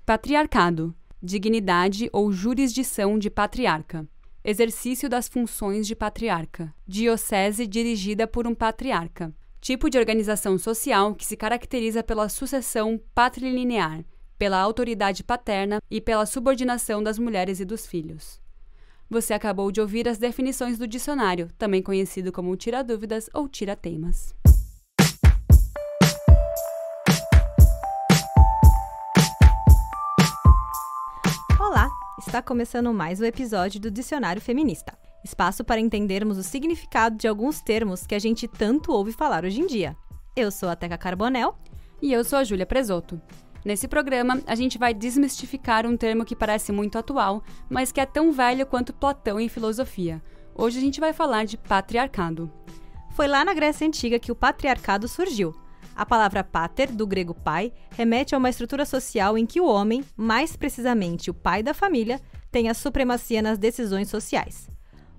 Patriarcado, dignidade ou jurisdição de patriarca. Exercício das funções de patriarca. Diocese dirigida por um patriarca. Tipo de organização social que se caracteriza pela sucessão patrilinear, pela autoridade paterna e pela subordinação das mulheres e dos filhos. Você acabou de ouvir as definições do dicionário, também conhecido como tira-dúvidas ou tira-temas. Olá! Está começando mais um episódio do Dicionário Feminista. Espaço para entendermos o significado de alguns termos que a gente tanto ouve falar hoje em dia. Eu sou a Teca Carbonell. E eu sou a Júlia Presotto. Nesse programa, a gente vai desmistificar um termo que parece muito atual, mas que é tão velho quanto Platão em filosofia. Hoje a gente vai falar de patriarcado. Foi lá na Grécia Antiga que o patriarcado surgiu. A palavra pater, do grego pai, remete a uma estrutura social em que o homem, mais precisamente o pai da família, tem a supremacia nas decisões sociais.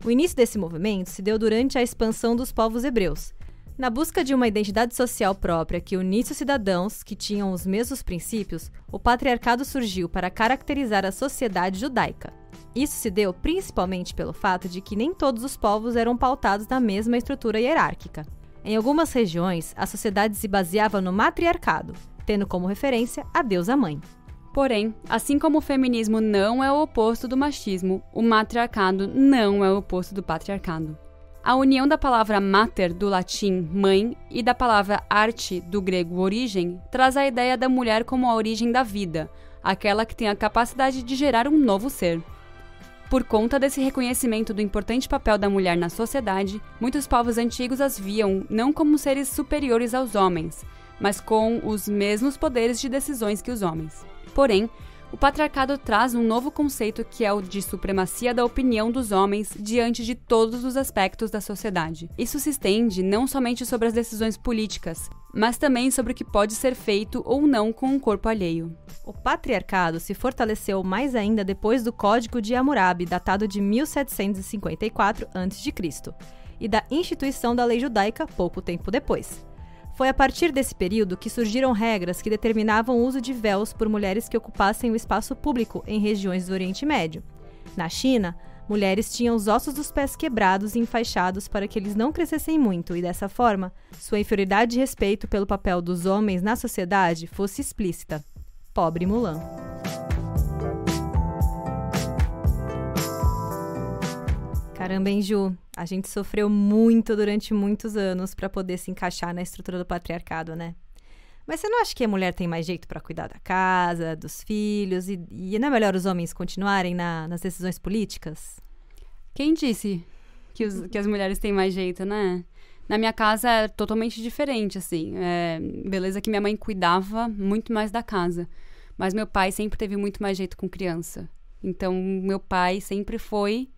O início desse movimento se deu durante a expansão dos povos hebreus. Na busca de uma identidade social própria que unisse os cidadãos que tinham os mesmos princípios, o patriarcado surgiu para caracterizar a sociedade judaica. Isso se deu principalmente pelo fato de que nem todos os povos eram pautados na mesma estrutura hierárquica. Em algumas regiões, a sociedade se baseava no matriarcado, tendo como referência a deusa mãe. Porém, assim como o feminismo não é o oposto do machismo, o matriarcado não é o oposto do patriarcado. A união da palavra mater, do latim mãe, e da palavra arte, do grego origem, traz a ideia da mulher como a origem da vida, aquela que tem a capacidade de gerar um novo ser. Por conta desse reconhecimento do importante papel da mulher na sociedade, muitos povos antigos as viam não como seres superiores aos homens, mas com os mesmos poderes de decisões que os homens. Porém, o patriarcado traz um novo conceito que é o de supremacia da opinião dos homens diante de todos os aspectos da sociedade. Isso se estende não somente sobre as decisões políticas, mas também sobre o que pode ser feito ou não com o corpo alheio. O patriarcado se fortaleceu mais ainda depois do Código de Hammurabi, datado de 1754 a.C., e da instituição da lei judaica pouco tempo depois. Foi a partir desse período que surgiram regras que determinavam o uso de véus por mulheres que ocupassem o espaço público em regiões do Oriente Médio. Na China, mulheres tinham os ossos dos pés quebrados e enfaixados para que eles não crescessem muito e, dessa forma, sua inferioridade de respeito pelo papel dos homens na sociedade fosse explícita. Pobre Mulan. Caramba, hein, Ju? A gente sofreu muito durante muitos anos para poder se encaixar na estrutura do patriarcado, né? Mas você não acha que a mulher tem mais jeito para cuidar da casa, dos filhos, e não é melhor os homens continuarem nas decisões políticas? Quem disse que as mulheres têm mais jeito, né? Na minha casa é totalmente diferente, assim. Beleza que minha mãe cuidava muito mais da casa, mas meu pai sempre teve muito mais jeito com criança. Então, meu pai sempre foi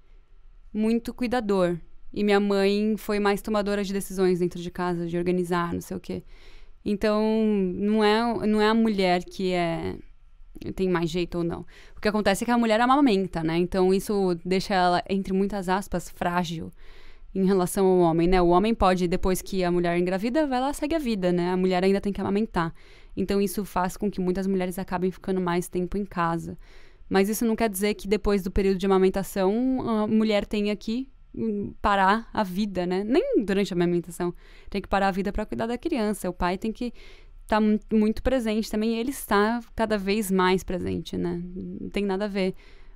muito cuidador. E minha mãe foi mais tomadora de decisões dentro de casa, de organizar, não sei o quê. Então, não é a mulher que tem mais jeito ou não. O que acontece é que a mulher amamenta, né? Então, isso deixa ela, entre muitas aspas, frágil em relação ao homem, né? O homem pode, depois que a mulher engravida, vai lá, segue a vida, né? A mulher ainda tem que amamentar. Então, isso faz com que muitas mulheres acabem ficando mais tempo em casa. Mas isso não quer dizer que depois do período de amamentação, a mulher tenha que parar a vida, né? Nem durante a amamentação. Tem que parar a vida para cuidar da criança. O pai tem que estar muito presente também. Ele está cada vez mais presente, né? Não tem nada a ver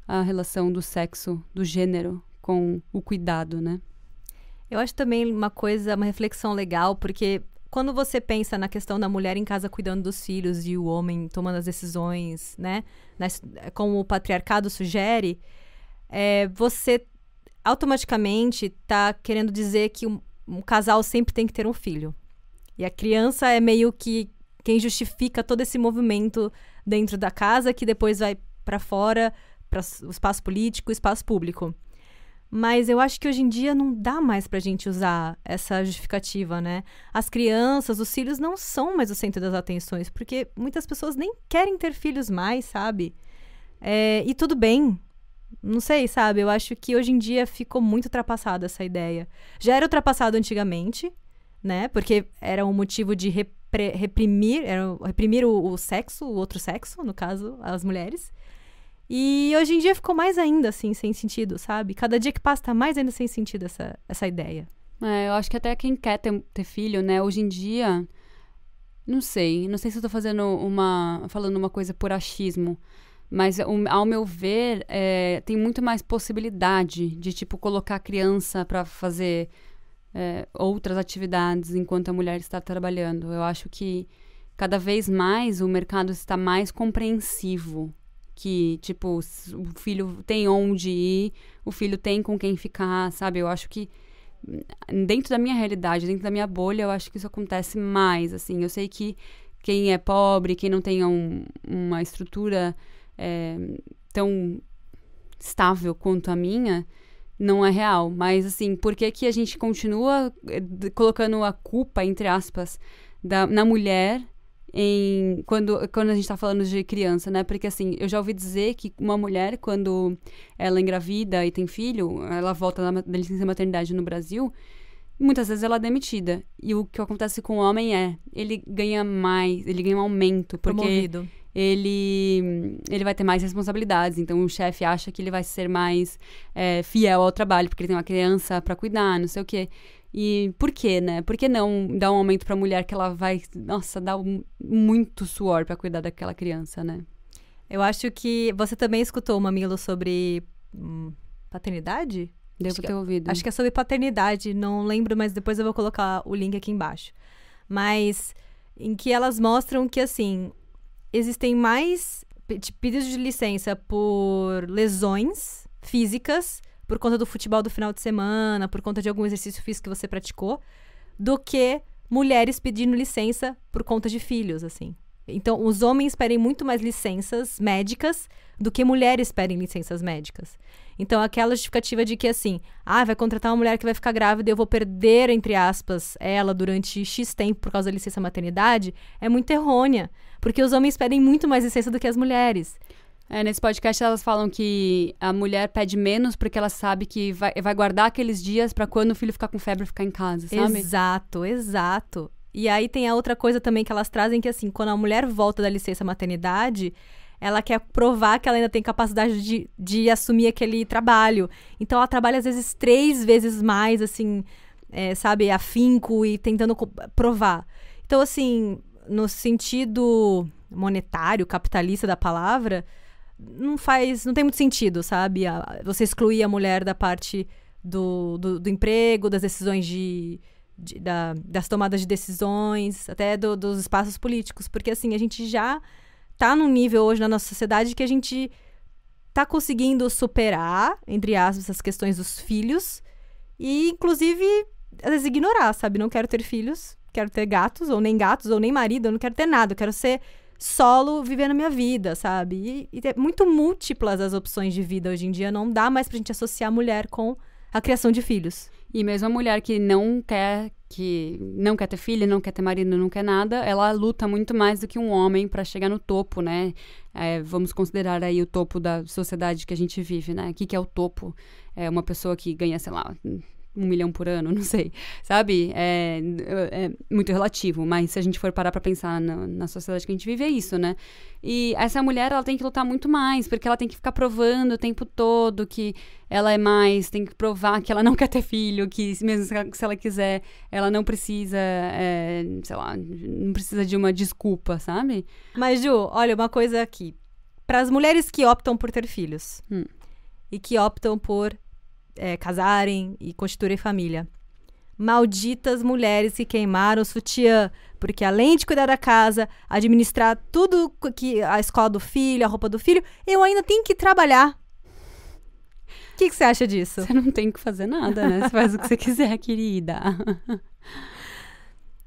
a relação do sexo, do gênero com o cuidado, né? Eu acho também uma reflexão legal, porque quando você pensa na questão da mulher em casa cuidando dos filhos e o homem tomando as decisões, né? Como o patriarcado sugere, você automaticamente está querendo dizer que um casal sempre tem que ter um filho. E a criança é meio que quem justifica todo esse movimento dentro da casa, que depois vai para fora, para o espaço político, o espaço público. Mas eu acho que hoje em dia não dá mais pra gente usar essa justificativa, né? As crianças, os filhos não são mais o centro das atenções, porque muitas pessoas nem querem ter filhos mais, sabe? E tudo bem. Não sei, sabe? Eu acho que hoje em dia ficou muito ultrapassada essa ideia. Já era ultrapassado antigamente, né? Porque era um motivo de reprimir o sexo, o outro sexo, no caso, as mulheres. E hoje em dia ficou mais ainda, assim, sem sentido, sabe? Cada dia que passa tá mais ainda sem sentido essa ideia. Eu acho que até quem quer ter filho, né? Hoje em dia, não sei se eu tô falando uma coisa por achismo, mas ao meu ver, tem muito mais possibilidade de, tipo, colocar a criança pra fazer outras atividades enquanto a mulher está trabalhando. Eu acho que cada vez mais o mercado está mais compreensivo. Que, tipo, o filho tem onde ir, o filho tem com quem ficar, sabe? Eu acho que dentro da minha realidade, dentro da minha bolha, eu acho que isso acontece mais, assim. Eu sei que quem é pobre, quem não tem uma estrutura tão estável quanto a minha, não é real. Mas, assim, por que a gente continua colocando a culpa, entre aspas, na mulher quando a gente tá falando de criança, né? Porque, assim, eu já ouvi dizer que uma mulher, quando ela engravida e tem filho, ela volta da licença maternidade no Brasil, muitas vezes ela é demitida. E o que acontece com o homem ele ganha mais, ele ganha um aumento, porque promovido. Ele vai ter mais responsabilidades. Então, o chefe acha que ele vai ser mais fiel ao trabalho, porque ele tem uma criança pra cuidar, não sei o quê. E por quê, né? Por que não dar um aumento pra mulher que ela vai, nossa, dar muito suor pra cuidar daquela criança, né? Eu acho que você também escutou o Mamilo sobre paternidade? Devo ter ouvido. Acho que é sobre paternidade, não lembro, mas depois eu vou colocar o link aqui embaixo. Mas em que elas mostram que, assim, existem mais pedidos de licença por lesões físicas, por conta do futebol do final de semana, por conta de algum exercício físico que você praticou, do que mulheres pedindo licença por conta de filhos, assim. Então, os homens pedem muito mais licenças médicas do que mulheres pedem licenças médicas. Então, aquela justificativa de que, assim, vai contratar uma mulher que vai ficar grávida e eu vou perder, entre aspas, ela durante X tempo por causa da licença maternidade, é muito errônea. Porque os homens pedem muito mais licença do que as mulheres. Nesse podcast elas falam que a mulher pede menos porque ela sabe que vai guardar aqueles dias pra quando o filho ficar com febre ficar em casa, sabe? Exato. E aí tem a outra coisa também que elas trazem que, assim, quando a mulher volta da licença maternidade, ela quer provar que ela ainda tem capacidade de assumir aquele trabalho. Então ela trabalha às vezes 3 vezes mais, assim, sabe, afinco e tentando provar. Então, assim, no sentido monetário, capitalista da palavra, não tem muito sentido, sabe? Você excluir a mulher da parte do emprego, das decisões das tomadas de decisões, até dos espaços políticos. Porque, assim, a gente já tá num nível hoje na nossa sociedade que a gente tá conseguindo superar, entre aspas, as questões dos filhos e, inclusive, às vezes ignorar, sabe? Não quero ter filhos, quero ter gatos, ou nem marido, eu não quero ter nada, eu quero ser solo, vivendo a minha vida, sabe? E é muito múltiplas as opções de vida hoje em dia. Não dá mais pra gente associar a mulher com a criação de filhos. E mesmo a mulher que não quer ter filho, não quer ter marido, não quer nada, ela luta muito mais do que um homem pra chegar no topo, né? Vamos considerar aí o topo da sociedade que a gente vive, né? O que é o topo? É uma pessoa que ganha, sei lá, 1 milhão por ano, não sei, sabe? É muito relativo, mas se a gente for parar pra pensar na sociedade que a gente vive, é isso, né? E essa mulher, ela tem que lutar muito mais, porque ela tem que ficar provando o tempo todo que ela é mais, tem que provar que ela não quer ter filho, que mesmo se ela quiser, ela não precisa, sei lá, não precisa de uma desculpa, sabe? Mas, Ju, olha, uma coisa aqui. Para as mulheres que optam por ter filhos e que optam por casarem e constituírem família. Malditas mulheres que queimaram o sutiã, porque além de cuidar da casa, administrar tudo a escola do filho, a roupa do filho, eu ainda tenho que trabalhar. O que você acha disso? Você não tem que fazer nada, né? Você faz o que você quiser, querida.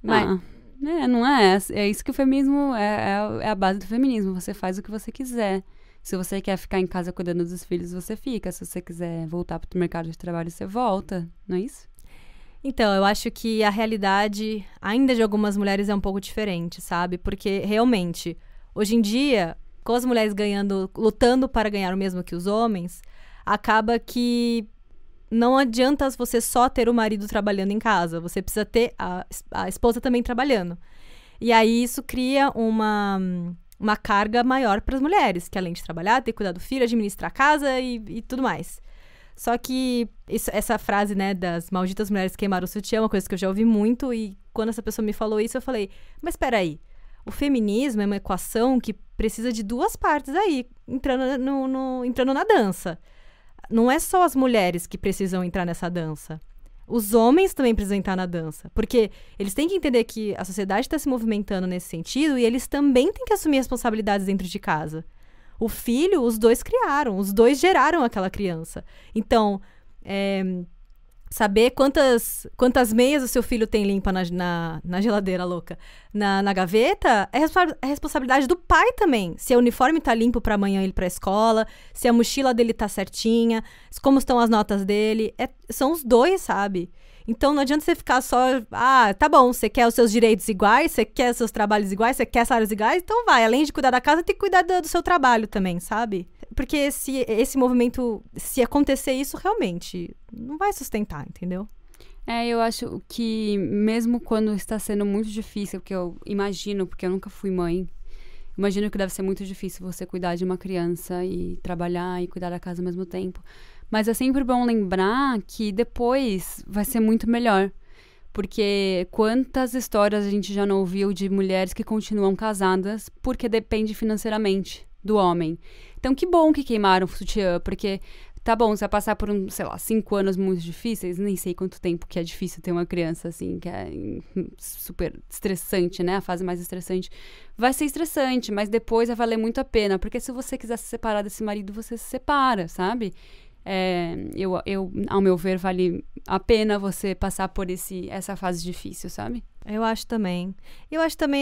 Mas, não é? É isso que o feminismo é a base do feminismo. Você faz o que você quiser. Se você quer ficar em casa cuidando dos filhos, você fica. Se você quiser voltar para o mercado de trabalho, você volta. Não é isso? Então, eu acho que a realidade ainda de algumas mulheres é um pouco diferente, sabe? Porque, realmente, hoje em dia, com as mulheres lutando para ganhar o mesmo que os homens, acaba que não adianta você só ter o marido trabalhando em casa. Você precisa ter a esposa também trabalhando. E aí isso cria uma carga maior para as mulheres, que além de trabalhar, ter que cuidar do filho, administrar a casa e tudo mais. Só que essa frase, né, das malditas mulheres que queimaram o sutiã é uma coisa que eu já ouvi muito, e quando essa pessoa me falou isso, eu falei, mas peraí, o feminismo é uma equação que precisa de duas partes aí, entrando na dança. Não é só as mulheres que precisam entrar nessa dança. Os homens também precisam entrar na dança. Porque eles têm que entender que a sociedade está se movimentando nesse sentido e eles também têm que assumir responsabilidades dentro de casa. O filho, os dois criaram, os dois geraram aquela criança. Então, saber quantas meias o seu filho tem limpa na geladeira, louca, na gaveta, é responsabilidade do pai também. Se o uniforme tá limpo pra amanhã ir pra escola, se a mochila dele tá certinha, como estão as notas dele. São os dois, sabe? Então não adianta você ficar só, tá bom, você quer os seus direitos iguais, você quer os seus trabalhos iguais, você quer salários iguais, então vai. Além de cuidar da casa, tem que cuidar do seu trabalho também, sabe? Porque se esse movimento, se acontecer isso, realmente não vai sustentar, entendeu? Eu acho que mesmo quando está sendo muito difícil, porque eu imagino, porque eu nunca fui mãe, imagino que deve ser muito difícil você cuidar de uma criança e trabalhar e cuidar da casa ao mesmo tempo. Mas é sempre bom lembrar que depois vai ser muito melhor. Porque quantas histórias a gente já não ouviu de mulheres que continuam casadas porque depende financeiramente do homem. Então, que bom que queimaram o sutiã, porque tá bom, você vai passar por 5 anos muito difíceis, nem sei quanto tempo que é difícil ter uma criança, assim, que é super estressante, né? A fase mais estressante. Vai ser estressante, mas depois vai valer muito a pena, porque se você quiser se separar desse marido, você se separa, sabe? Ao meu ver, vale a pena você passar por essa fase difícil, sabe? Eu acho também.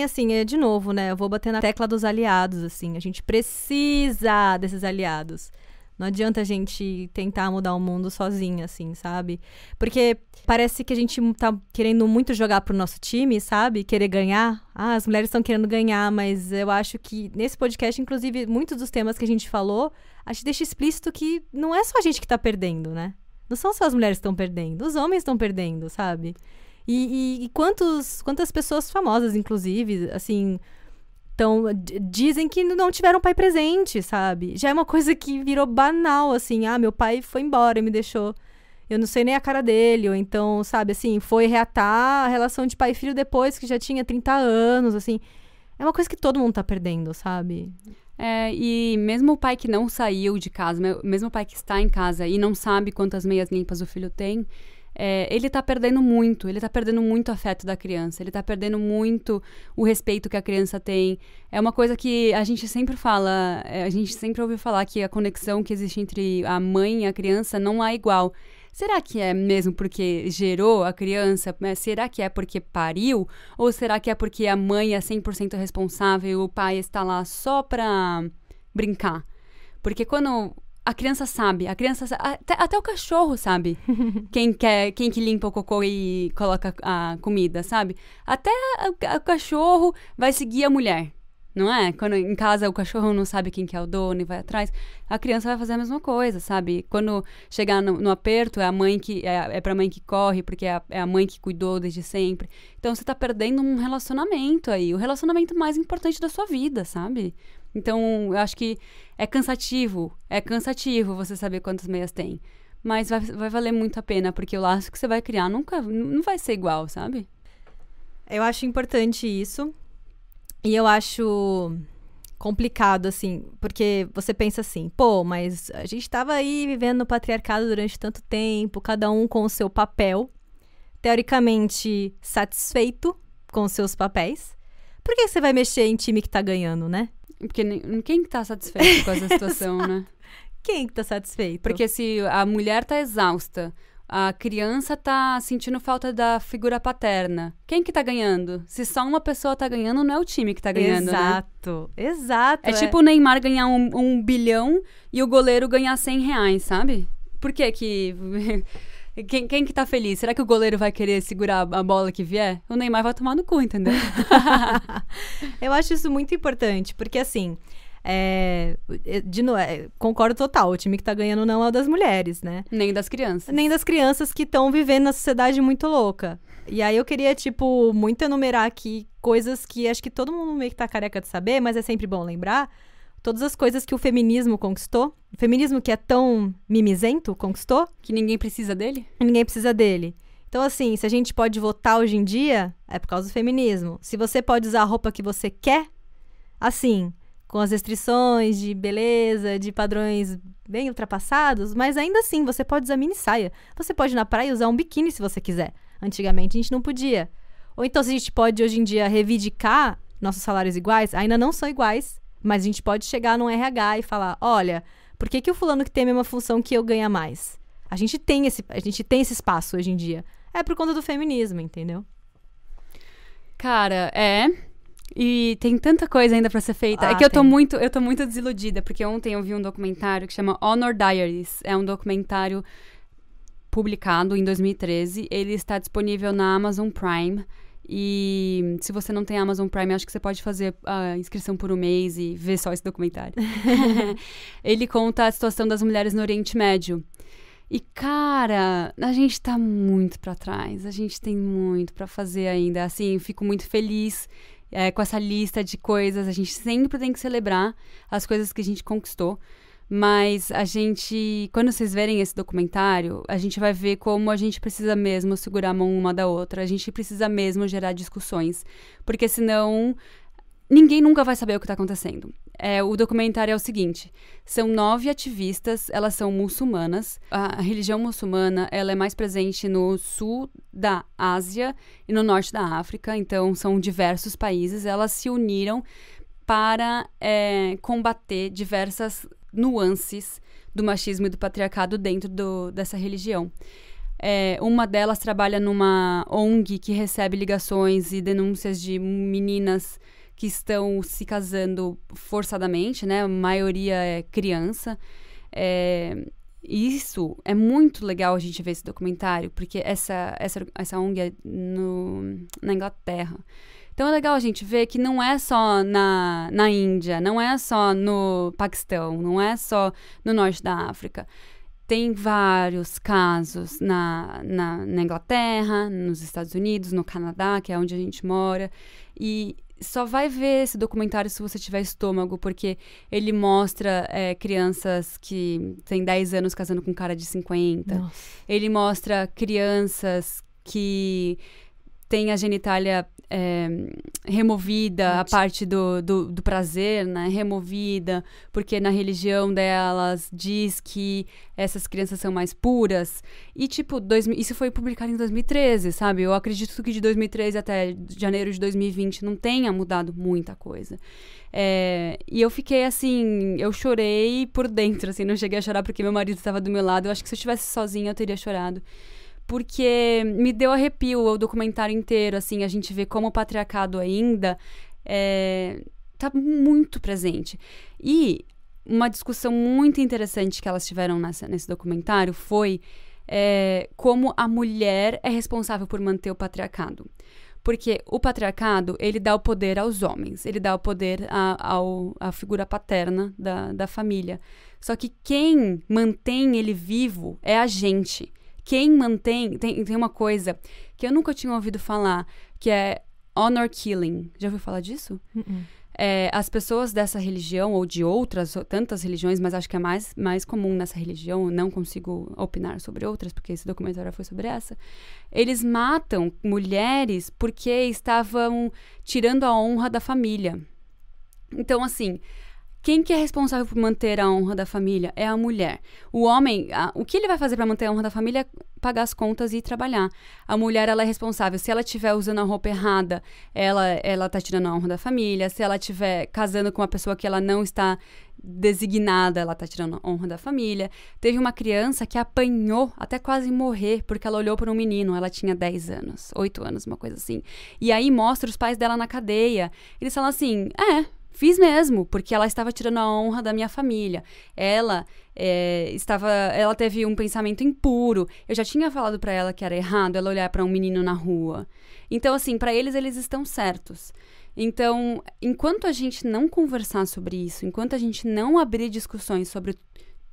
Assim, de novo, né? Eu vou bater na tecla dos aliados, assim. A gente precisa desses aliados. Não adianta a gente tentar mudar o mundo sozinha, assim, sabe? Porque parece que a gente tá querendo muito jogar pro nosso time, sabe? Querer ganhar. As mulheres estão querendo ganhar, mas eu acho que nesse podcast, inclusive, muitos dos temas que a gente falou, a gente deixa explícito que não é só a gente que tá perdendo, né? Não são só as mulheres que estão perdendo, os homens estão perdendo, sabe? E quantas pessoas famosas, inclusive, assim, dizem que não tiveram pai presente, sabe? Já é uma coisa que virou banal, assim. Meu pai foi embora e me deixou. Eu não sei nem a cara dele. Ou então, sabe, assim, foi reatar a relação de pai e filho depois que já tinha 30 anos, assim. É uma coisa que todo mundo tá perdendo, sabe? E mesmo o pai que não saiu de casa, mesmo o pai que está em casa e não sabe quantas meias limpas o filho tem, ele tá perdendo muito o afeto da criança, ele tá perdendo muito o respeito que a criança tem. É uma coisa que a gente sempre fala, a gente sempre ouviu falar que a conexão que existe entre a mãe e a criança não é igual. Será que é mesmo porque gerou a criança? Será que é porque pariu? Ou será que é porque a mãe é 100% responsável e o pai está lá só pra brincar? Porque quando a criança sabe, até o cachorro sabe quem que limpa o cocô e coloca a comida, sabe? Até o cachorro vai seguir a mulher, não é? Quando em casa o cachorro não sabe quem que é o dono e vai atrás, a criança vai fazer a mesma coisa, sabe? Quando chegar no aperto, é a mãe que é pra mãe que corre, porque é a mãe que cuidou desde sempre. Então você tá perdendo um relacionamento aí, o relacionamento mais importante da sua vida, sabe? Então, eu acho que é cansativo você saber quantas meias tem. Mas vai valer muito a pena, porque o laço que você vai criar não vai ser igual, sabe? Eu acho importante isso. E eu acho complicado, assim, porque você pensa assim, mas a gente tava aí vivendo no patriarcado durante tanto tempo, cada um com o seu papel, teoricamente satisfeito com os seus papéis. Por que você vai mexer em time que tá ganhando, né? Porque quem tá satisfeito com essa situação, né? Quem que tá satisfeito? Porque se a mulher tá exausta, a criança tá sentindo falta da figura paterna, quem que tá ganhando? Se só uma pessoa tá ganhando, não é o time que tá ganhando, exato, né? Exato. É tipo o Neymar ganhar 1 bilhão e o goleiro ganhar R$100, sabe? Por que que... Quem que tá feliz? Será que o goleiro vai querer segurar a bola que vier? O Neymar vai tomar no cu, entendeu? Eu acho isso muito importante, porque assim, Concordo total, o time que tá ganhando não é o das mulheres, né? Nem das crianças. Nem das crianças que estão vivendo na sociedade muito louca. E aí eu queria, muito enumerar aqui coisas que acho que todo mundo meio que tá careca de saber, mas é sempre bom lembrar. Todas as coisas que o feminismo conquistou. O feminismo que é tão mimizento conquistou. Que ninguém precisa dele? Ninguém precisa dele. Então, assim, se a gente pode votar hoje em dia, é por causa do feminismo. Se você pode usar a roupa que você quer, assim, com as restrições de beleza, de padrões bem ultrapassados, mas ainda assim, você pode usar mini saia. Você pode ir na praia e usar um biquíni se você quiser. Antigamente, a gente não podia. Ou então, se a gente pode, hoje em dia, reivindicar nossos salários iguais, ainda não são iguais, mas a gente pode chegar num RH e falar, olha, por que o fulano que tem a mesma função que eu ganha mais? A gente tem esse espaço hoje em dia. É por conta do feminismo, entendeu? Cara, e tem tanta coisa ainda pra ser feita. É que eu tô muito desiludida, porque ontem eu vi um documentário que chama Honor Diaries. É um documentário publicado em 2013. Ele está disponível na Amazon Prime. E se você não tem Amazon Prime, acho que você pode fazer a inscrição por um mês e ver só esse documentário. Ele conta a situação das mulheres no Oriente Médio. E, cara, a gente tá muito pra trás. A gente tem muito pra fazer ainda. Assim, eu fico muito feliz com essa lista de coisas. A gente sempre tem que celebrar as coisas que a gente conquistou. Mas quando vocês verem esse documentário, a gente vai ver como a gente precisa mesmo segurar a mão uma da outra. A gente precisa mesmo gerar discussões. Porque senão, ninguém nunca vai saber o que está acontecendo. O documentário é o seguinte, são 9 ativistas, elas são muçulmanas. A religião muçulmana, ela é mais presente no sul da Ásia e no norte da África. Então, são diversos países. Elas se uniram para combater diversas nuances do machismo e do patriarcado dentro dessa religião. Uma delas trabalha numa ONG que recebe ligações e denúncias de meninas que estão se casando forçadamente, né? A maioria é criança. Isso é muito legal a gente ver esse documentário, porque essa ONG é na Inglaterra. Então é legal a gente ver que não é só na Índia, não é só no Paquistão, não é só no norte da África. Tem vários casos na Inglaterra, nos Estados Unidos, no Canadá, que é onde a gente mora. E só vai ver esse documentário se você tiver estômago, porque ele mostra crianças que têm 10 anos casando com um cara de 50. Nossa. Ele mostra crianças que têm a genitália removida, a parte do prazer, né, removida, porque na religião delas diz que essas crianças são mais puras. E, isso foi publicado em 2013, sabe? Eu acredito que de 2013 até janeiro de 2020 não tenha mudado muita coisa. E eu fiquei assim, eu chorei por dentro, assim, não cheguei a chorar porque meu marido estava do meu lado. Eu acho que se eu estivesse sozinha eu teria chorado. Porque me deu arrepio o documentário inteiro, assim, a gente vê como o patriarcado ainda tá muito presente. E uma discussão muito interessante que elas tiveram nesse documentário foi como a mulher é responsável por manter o patriarcado. Porque o patriarcado, ele dá o poder aos homens, ele dá o poder à figura paterna da família. Só que quem mantém ele vivo é a gente. Quem mantém... Tem uma coisa que eu nunca tinha ouvido falar, que é honor killing. Já ouviu falar disso? As pessoas dessa religião, ou de outras, tantas religiões, mas acho que é mais comum nessa religião, não consigo opinar sobre outras, porque esse documentário foi sobre essa. Eles matam mulheres porque estavam tirando a honra da família. Então, assim... Quem que é responsável por manter a honra da família? É a mulher. O homem, o que ele vai fazer para manter a honra da família é pagar as contas e ir trabalhar. A mulher, ela é responsável. Se ela estiver usando a roupa errada, ela tá tirando a honra da família. Se ela estiver casando com uma pessoa que ela não está designada, ela tá tirando a honra da família. Teve uma criança que apanhou até quase morrer porque ela olhou para um menino. Ela tinha 10 anos, 8 anos, uma coisa assim. E aí mostra os pais dela na cadeia. Eles falam assim, fiz mesmo, porque ela estava tirando a honra da minha família. Ela teve um pensamento impuro. Eu já tinha falado para ela que era errado ela olhar para um menino na rua. Então, assim, para eles estão certos. Então, enquanto a gente não conversar sobre isso, enquanto a gente não abrir discussões sobre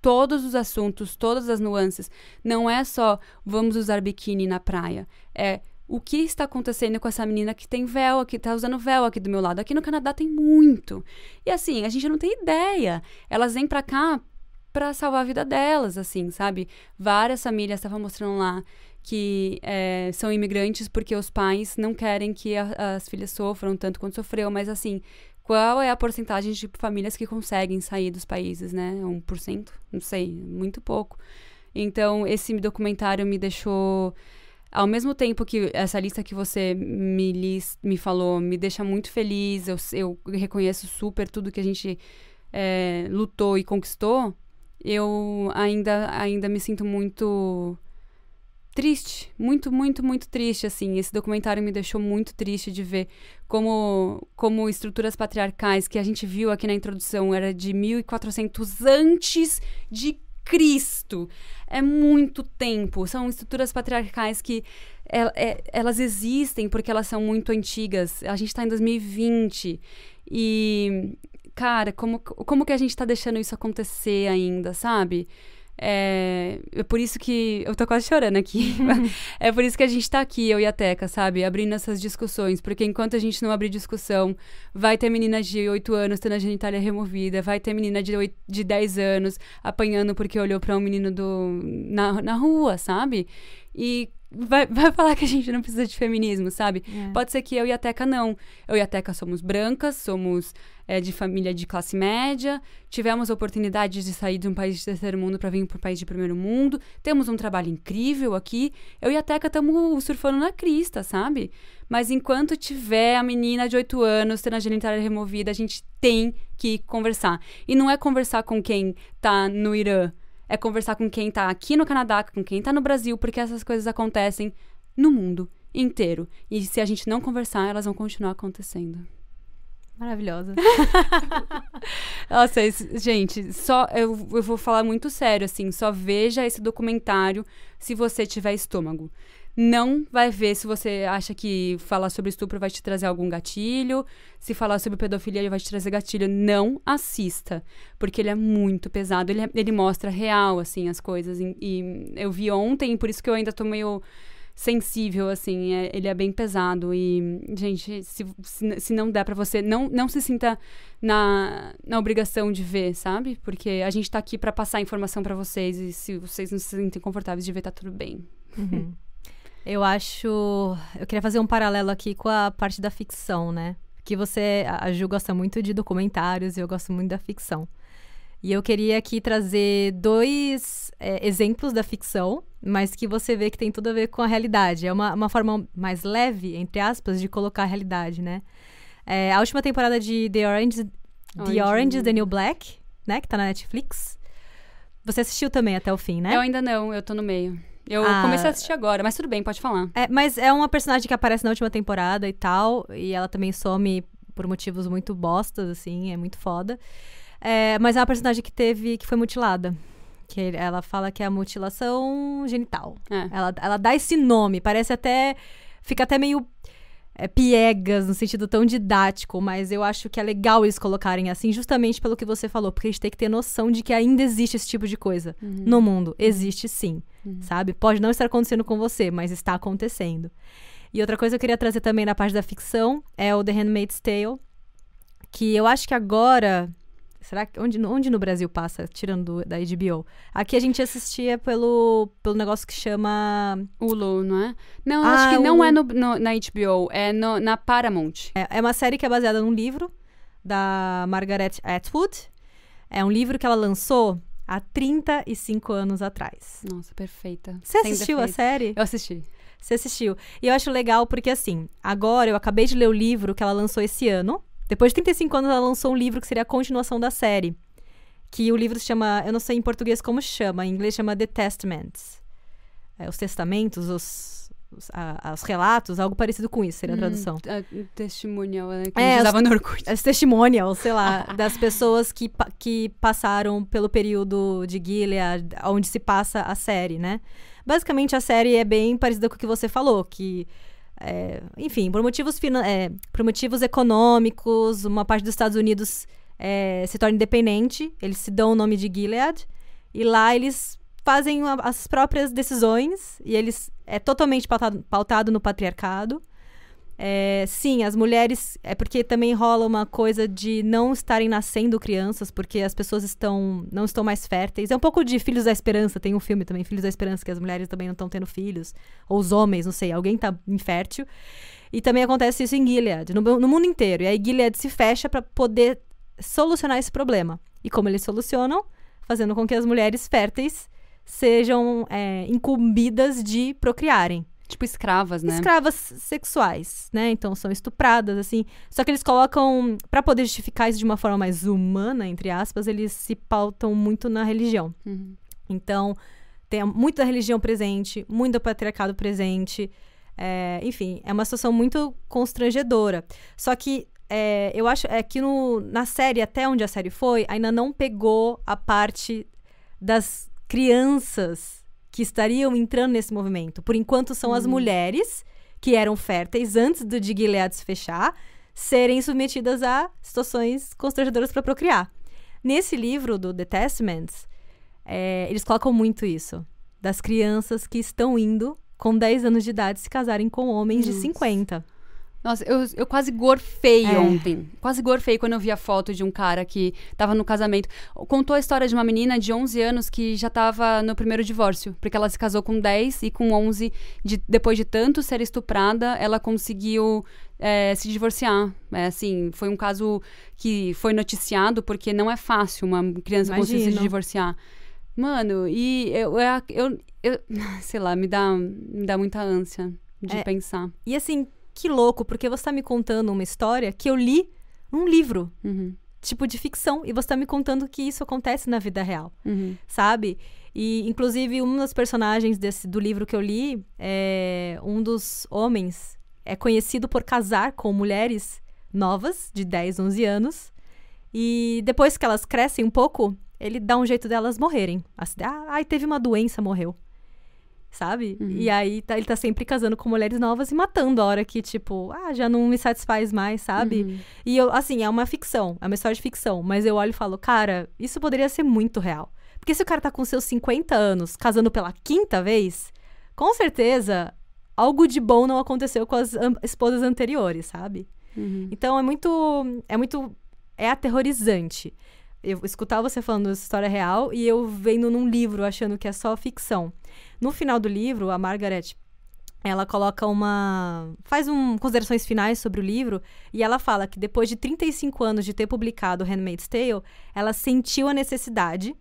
todos os assuntos, todas as nuances, não é só vamos usar biquíni na praia, é o que está acontecendo com essa menina que tem véu, que tá usando véu aqui do meu lado. Aqui no Canadá tem muito. E assim, a gente não tem ideia. Elas vêm pra cá pra salvar a vida delas, assim, sabe? Várias famílias estavam mostrando lá que são imigrantes porque os pais não querem que as filhas sofram tanto quanto sofreu, mas assim, qual é a porcentagem de famílias que conseguem sair dos países, né? 1%? Não sei, muito pouco. Então, esse documentário me deixou... Ao mesmo tempo que essa lista que você me falou me deixa muito feliz, eu reconheço super tudo que a gente lutou e conquistou, eu ainda me sinto muito triste, muito, muito, muito triste, assim. Esse documentário me deixou muito triste de ver como estruturas patriarcais que a gente viu aqui na introdução era de 1400 antes de Cristo. É muito tempo. São estruturas patriarcais que elas existem porque elas são muito antigas. A gente tá em 2020 e, cara, como que a gente tá deixando isso acontecer ainda, sabe? É por isso que... Eu tô quase chorando aqui. É por isso que a gente tá aqui, eu e a Teca, sabe? Abrindo essas discussões. Porque enquanto a gente não abrir discussão, vai ter menina de 8 anos tendo a genitália removida, vai ter menina de 10 anos apanhando porque olhou pra um menino na rua, sabe? E vai falar que a gente não precisa de feminismo, sabe? Pode ser que eu e a Teca não. Eu e a Teca somos brancas, somos de família de classe média, tivemos a oportunidade de sair de um país de terceiro mundo para vir para um país de primeiro mundo, temos um trabalho incrível aqui. Eu e a Teca estamos surfando na crista, sabe? Mas enquanto tiver a menina de 8 anos tendo a genitália removida, a gente tem que conversar. E não é conversar com quem tá no Irã, é conversar com quem tá aqui no Canadá, com quem tá no Brasil, porque essas coisas acontecem no mundo inteiro. E se a gente não conversar, elas vão continuar acontecendo. Maravilhosa. Nossa, gente, eu vou falar muito sério, assim, só veja esse documentário se você tiver estômago. Não vai ver se você acha que falar sobre estupro vai te trazer algum gatilho, se falar sobre pedofilia ele vai te trazer gatilho. Não assista, porque ele é muito pesado, ele mostra real, assim, as coisas. E eu vi ontem, por isso que eu ainda tô meio sensível, assim, ele é bem pesado. E, gente, se não der pra você, não se sinta na obrigação de ver, sabe? Porque a gente tá aqui pra passar informação pra vocês, e se vocês não se sentem confortáveis de ver, tá tudo bem. Uhum. Eu queria fazer um paralelo aqui com a parte da ficção, né? Que a Ju gosta muito de documentários e eu gosto muito da ficção. E eu queria aqui trazer 2 exemplos da ficção, mas que você vê que tem tudo a ver com a realidade. É uma forma mais leve, entre aspas, de colocar a realidade, né? A última temporada de The Orange is the New Black, né? Que tá na Netflix. Você assistiu também até o fim, né? Eu ainda não, eu tô no meio. Eu comecei a assistir agora, mas tudo bem, pode falar. Mas é uma personagem que aparece na última temporada e tal, e ela também some por motivos muito bostas, assim, é muito foda. Mas é uma personagem que foi mutilada. Que ela fala que é a mutilação genital. Ela dá esse nome, fica até meio piegas, no sentido tão didático, mas eu acho que é legal eles colocarem assim, justamente pelo que você falou, porque a gente tem que ter noção de que ainda existe esse tipo de coisa no mundo. Existe sim, sabe? Pode não estar acontecendo com você, mas está acontecendo. E outra coisa que eu queria trazer também na parte da ficção é o The Handmaid's Tale, que eu acho que agora... Será que onde no Brasil passa, tirando da HBO? Aqui a gente assistia pelo negócio que chama... Hulu, não é? Não, acho que não é na HBO, é na Paramount. É uma série que é baseada num livro da Margaret Atwood. É um livro que ela lançou há 35 anos atrás. Nossa, perfeita. Você assistiu a série? Eu assisti. Você assistiu. E eu acho legal porque, assim, agora eu acabei de ler o livro que ela lançou esse ano. Depois de 35 anos, ela lançou um livro que seria a continuação da série. Que o livro se chama... Eu não sei em português como chama. Em inglês chama The Testaments. Os testamentos, os relatos, algo parecido com isso, seria a tradução. Testimonial, que a gente usava no Orkut. Os testimonials, sei lá, das pessoas que passaram pelo período de Gilead, onde se passa a série, né? Basicamente, a série é bem parecida com o que você falou, que... enfim, por motivos econômicos, uma parte dos Estados Unidos se torna independente, eles se dão o nome de Gilead, e lá eles fazem as próprias decisões, e eles é totalmente pautado no patriarcado. Sim, as mulheres... É porque também rola uma coisa de não estarem nascendo crianças, porque as pessoas não estão mais férteis. É um pouco de Filhos da Esperança, tem um filme também, Filhos da Esperança, que as mulheres também não estão tendo filhos. Ou os homens, não sei, alguém tá infértil. E também acontece isso em Gilead, no mundo inteiro. E aí Gilead se fecha para poder solucionar esse problema. E como eles solucionam? Fazendo com que as mulheres férteis sejam incumbidas de procriarem. Tipo escravas, né? Escravas sexuais, né? Então, são estupradas, assim. Só que eles colocam... Pra poder justificar isso de uma forma mais humana, entre aspas, eles se pautam muito na religião. Uhum. Então, tem muito da religião presente, muito do patriarcado presente. Enfim, é uma situação muito constrangedora. Só que eu acho que na série, até onde a série foi, ainda não pegou a parte das crianças que estariam entrando nesse movimento. Por enquanto, são as mulheres que eram férteis antes de Gilead se fechar, serem submetidas a situações constrangedoras para procriar. Nesse livro do The Testaments, eles colocam muito isso. Das crianças que estão indo, com 10 anos de idade, se casarem com homens de 50. Nossa, eu quase gorfei ontem. Quase gorfei quando eu vi a foto de um cara que tava no casamento. Contou a história de uma menina de 11 anos que já tava no primeiro divórcio. Porque ela se casou com 10 e com 11, depois de tanto ser estuprada, ela conseguiu se divorciar. Assim, foi um caso que foi noticiado porque não é fácil uma criança conseguir se divorciar. Mano, e eu sei lá, me dá muita ânsia de pensar. E assim... Que louco, porque você tá me contando uma história que eu li num livro, tipo de ficção, e você tá me contando que isso acontece na vida real, sabe? E, inclusive, um dos personagens do livro que eu li, um dos homens é conhecido por casar com mulheres novas, de 10, 11 anos, e depois que elas crescem um pouco, ele dá um jeito delas morrerem. Teve uma doença, morreu. Sabe? E aí ele tá sempre casando com mulheres novas e matando a hora que, tipo, já não me satisfaz mais, sabe? E eu, assim, é uma ficção, é uma história de ficção, mas eu olho e falo, cara, isso poderia ser muito real. Porque se o cara tá com seus 50 anos casando pela 5ª vez, com certeza algo de bom não aconteceu com as esposas anteriores, sabe? Então é aterrorizante. Eu escutar você falando essa história real e eu vendo num livro achando que é só ficção. No final do livro, a Margaret, ela coloca faz considerações finais sobre o livro e ela fala que depois de 35 anos de ter publicado Handmaid's Tale, ela sentiu a necessidade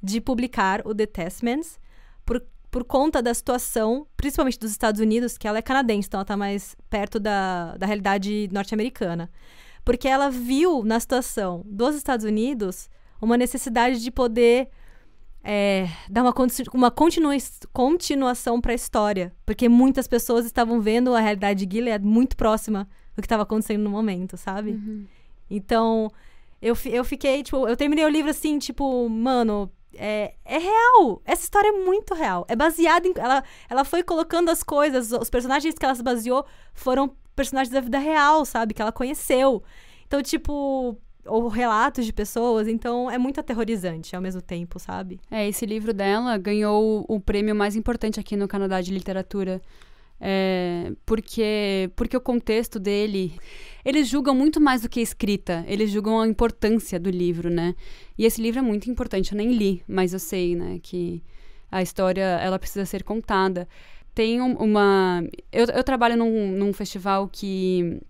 de publicar o The Testaments por conta da situação, principalmente dos Estados Unidos, que ela é canadense, então ela está mais perto da realidade norte-americana. Porque ela viu na situação dos Estados Unidos uma necessidade de poder dar uma continuação para a história. Porque muitas pessoas estavam vendo a realidade de Gilead muito próxima do que estava acontecendo no momento, sabe? Então, eu fiquei, tipo... Eu terminei o livro assim, tipo... Mano, é real. Essa história é muito real. É baseada em... Ela foi colocando as coisas... Os personagens que ela se baseou foram... personagens da vida real, sabe? Que ela conheceu. Então, tipo... Ou relatos de pessoas. Então, é muito aterrorizante ao mesmo tempo, sabe? Esse livro dela ganhou o prêmio mais importante aqui no Canadá de literatura. Porque o contexto dele... Eles julgam muito mais do que a escrita. Eles julgam a importância do livro, né? E esse livro é muito importante. Eu nem li, mas eu sei, né? Que a história, ela precisa ser contada. Tem eu trabalho num festival que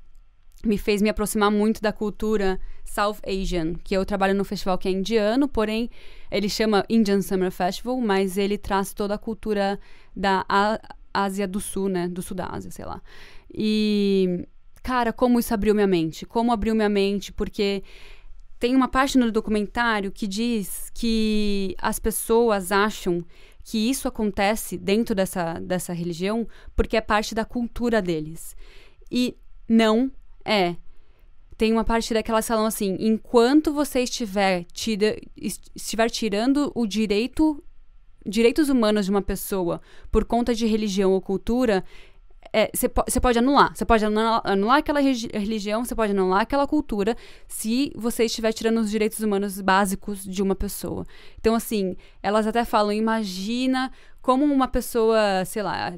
me fez me aproximar muito da cultura South Asian, que eu trabalho num festival que é indiano, porém ele chama Indian Summer Festival, mas ele traz toda a cultura da Ásia do Sul, né? Do Sul da Ásia, sei lá. E, cara, como isso abriu minha mente? Como abriu minha mente? Porque tem uma parte no documentário que diz que as pessoas acham que isso acontece dentro dessa religião porque é parte da cultura deles. E não é. Tem uma parte daquelas que falam assim, enquanto você estiver tirando direitos humanos de uma pessoa por conta de religião ou cultura, Você pode anular. Você pode anular aquela religião, você pode anular aquela cultura, se você estiver tirando os direitos humanos básicos de uma pessoa. Então, assim, elas até falam, imagina como uma pessoa, sei lá,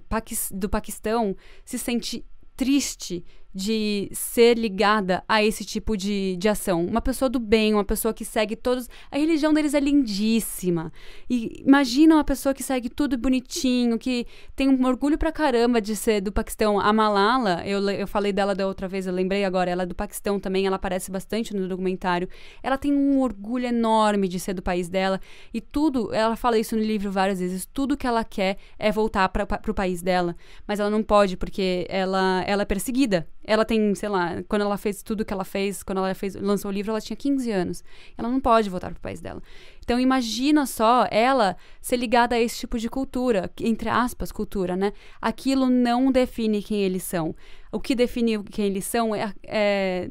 do Paquistão se sente triste de ser ligada a esse tipo de ação. Uma pessoa do bem, uma pessoa que segue todos... A religião deles é lindíssima. E imagina uma pessoa que segue tudo bonitinho, que tem um orgulho pra caramba de ser do Paquistão. A Malala, eu falei dela da outra vez, eu lembrei agora, ela é do Paquistão também, ela aparece bastante no documentário. Ela tem um orgulho enorme de ser do país dela. E tudo, ela fala isso no livro várias vezes, tudo que ela quer é voltar pro país dela. Mas ela não pode, porque ela é perseguida. Ela tem, sei lá, quando ela fez tudo que ela fez, quando ela lançou o livro, ela tinha 15 anos. Ela não pode voltar pro país dela. Então, imagina só ela ser ligada a esse tipo de cultura, entre aspas, cultura, né? Aquilo não define quem eles são. O que define quem eles são é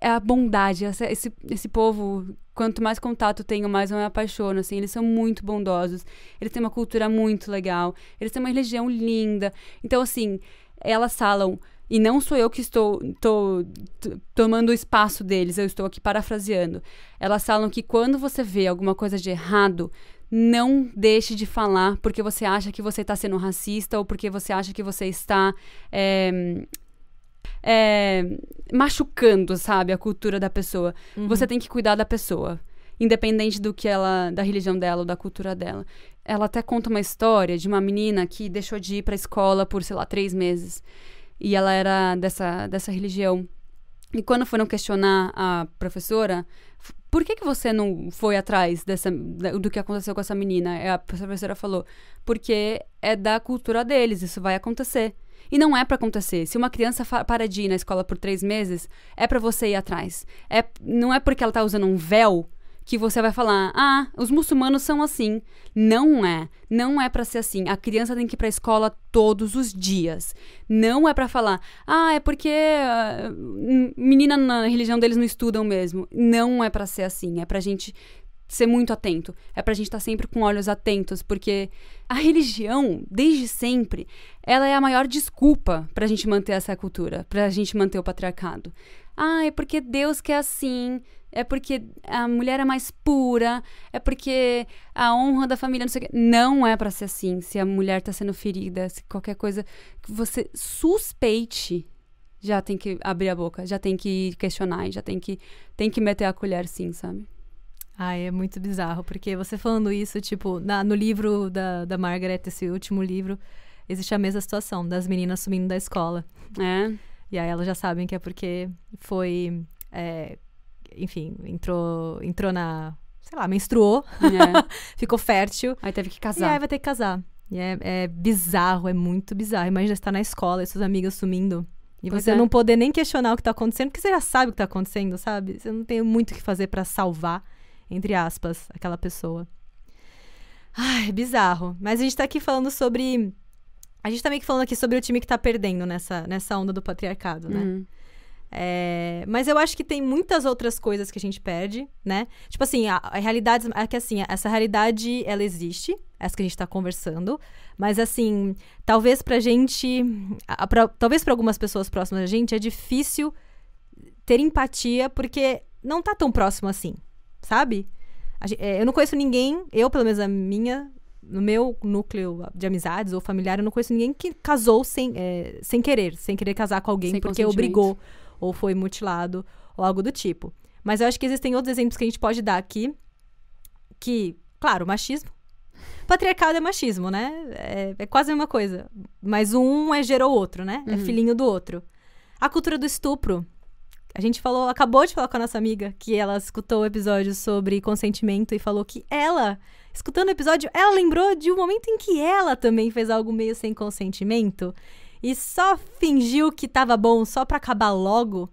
a bondade. Esse povo, quanto mais contato tenho, mais eu me apaixono, assim. Eles são muito bondosos. Eles têm uma cultura muito legal. Eles têm uma religião linda. Então, assim, elas falam... E não sou eu que estou tomando o espaço deles, eu estou aqui parafraseando. Elas falam que quando você vê alguma coisa de errado, não deixe de falar porque você acha que você está sendo racista ou porque você acha que você está machucando, sabe, a cultura da pessoa. Uhum. Você tem que cuidar da pessoa, independente da religião dela ou da cultura dela. Ela até conta uma história de uma menina que deixou de ir para a escola por, sei lá, 3 meses. E ela era dessa religião. E quando foram questionar a professora, por que você não foi atrás do que aconteceu com essa menina? A professora falou, porque é da cultura deles, isso vai acontecer. E não é pra acontecer. Se uma criança para de ir na escola por 3 meses, é pra você ir atrás. Não é porque ela tá usando um véu que você vai falar, os muçulmanos são assim. Não é pra ser assim. A criança tem que ir pra escola todos os dias. Não é pra falar, é porque menina na religião deles não estudam mesmo. Não é pra ser assim. É pra gente ser muito atento. É pra gente estar sempre com olhos atentos, porque a religião, desde sempre, ela é a maior desculpa pra gente manter essa cultura, pra gente manter o patriarcado. É porque Deus quer assim, é porque a mulher é mais pura, é porque a honra da família, não sei o quê. Não é pra ser assim. Se a mulher tá sendo ferida, se qualquer coisa que você suspeite, já tem que abrir a boca, já tem que questionar, e já tem que meter a colher, sim, sabe? É muito bizarro, porque você falando isso, tipo, no livro da Margaret, esse último livro, existe a mesma situação, das meninas sumindo da escola. E aí elas já sabem que é porque foi, enfim, entrou na, sei lá, menstruou, ficou fértil. Aí teve que casar. E aí vai ter que casar. E é bizarro, é muito bizarro. Imagina você estar na escola e suas amigas sumindo. E você não poder nem questionar o que tá acontecendo, porque você já sabe o que tá acontecendo, sabe? Você não tem muito o que fazer pra salvar, entre aspas, aquela pessoa. É bizarro. Mas a gente tá aqui falando sobre... A gente tá meio que falando aqui sobre o time que tá perdendo nessa onda do patriarcado, né? Mas eu acho que tem muitas outras coisas que a gente perde, né? Tipo assim, a realidade... É que assim, essa realidade, ela existe, essa que a gente tá conversando. Mas assim, talvez pra gente... talvez pra algumas pessoas próximas da gente, é difícil ter empatia, porque não tá tão próximo assim, sabe? Eu não conheço ninguém, pelo menos no meu núcleo de amizades ou familiar, eu não conheço ninguém que casou sem querer casar com alguém porque obrigou ou foi mutilado ou algo do tipo. Mas eu acho que existem outros exemplos que a gente pode dar aqui que, claro, machismo. Patriarcado é machismo, né? É quase a mesma coisa. Mas um gerou o outro, né? É filhinho do outro. A cultura do estupro. A gente acabou de falar com a nossa amiga que ela escutou o episódio sobre consentimento e falou que ela, escutando o episódio, ela lembrou de um momento em que ela também fez algo meio sem consentimento e só fingiu que tava bom só pra acabar logo.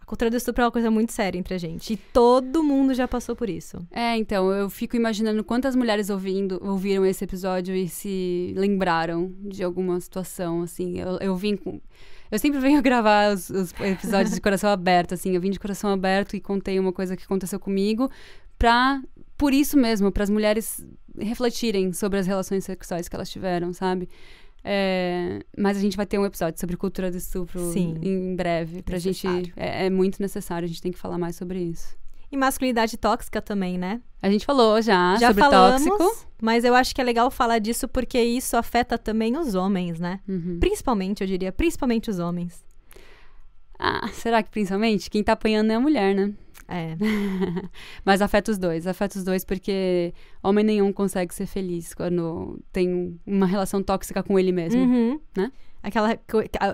A cultura do estupro é uma coisa muito séria entre a gente. E todo mundo já passou por isso. Então, eu fico imaginando quantas mulheres ouviram esse episódio e se lembraram de alguma situação, assim. Eu sempre venho gravar os episódios de coração aberto, assim. Eu vim de coração aberto e contei uma coisa que aconteceu comigo por isso mesmo, para as mulheres refletirem sobre as relações sexuais que elas tiveram, sabe? Mas a gente vai ter um episódio sobre cultura do estupro em breve. Pra gente. É muito necessário, a gente tem que falar mais sobre isso. E masculinidade tóxica também, né? A gente falou já sobre falamos, tóxico. Mas eu acho que é legal falar disso porque isso afeta também os homens, né? Principalmente, eu diria, principalmente os homens. Será que principalmente? Quem tá apanhando é a mulher, né? Mas afeta os dois porque homem nenhum consegue ser feliz quando tem uma relação tóxica com ele mesmo, né?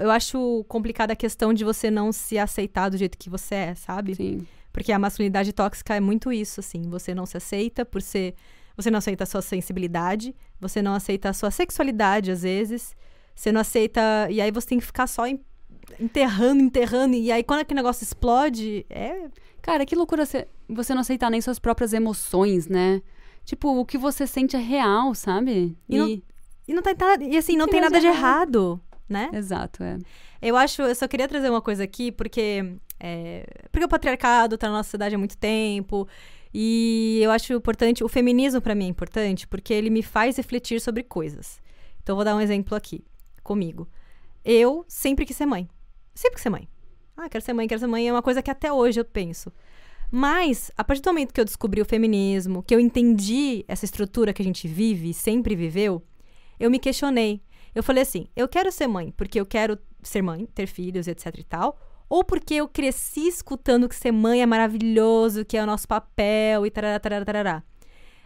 Eu acho complicada a questão de você não se aceitar do jeito que você é, sabe? Sim. Porque a masculinidade tóxica é muito isso, assim. Você não se aceita por ser... Você não aceita a sua sensibilidade. Você não aceita a sua sexualidade, às vezes. Você não aceita... E aí você tem que ficar só enterrando. E aí, quando aquele negócio explode, Cara, que loucura você não aceitar nem suas próprias emoções, né? Tipo, o que você sente é real, sabe? E não tem nada... E assim, não tem nada de errado, né? Exato, Eu só queria trazer uma coisa aqui, porque o patriarcado tá na nossa sociedade há muito tempo, e eu acho importante, o feminismo pra mim é importante, porque ele me faz refletir sobre coisas. Então, eu vou dar um exemplo aqui, comigo. Eu sempre quis ser mãe. Sempre quis ser mãe. Quero ser mãe, é uma coisa que até hoje eu penso. Mas, a partir do momento que eu descobri o feminismo, que eu entendi essa estrutura que a gente vive, sempre viveu, eu me questionei. Eu falei assim, eu quero ser mãe porque eu quero ser mãe, ter filhos, etc e tal, ou porque eu cresci escutando que ser mãe é maravilhoso, que é o nosso papel e tarará, tarará, tarará.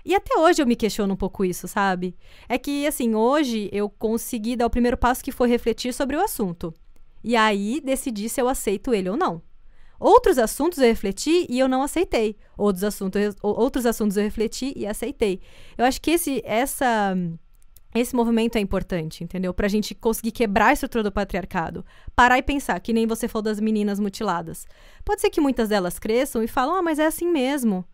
E até hoje eu me questiono um pouco isso, sabe? É que, assim, hoje eu consegui dar o primeiro passo que foi refletir sobre o assunto. E aí decidi se eu aceito ele ou não. Outros assuntos eu refleti e eu não aceitei. Outros assuntos eu refleti e aceitei. Eu acho que esse movimento é importante, entendeu? Pra gente conseguir quebrar a estrutura do patriarcado. Parar e pensar, que nem você falou das meninas mutiladas. Pode ser que muitas delas cresçam e falam, mas é assim mesmo.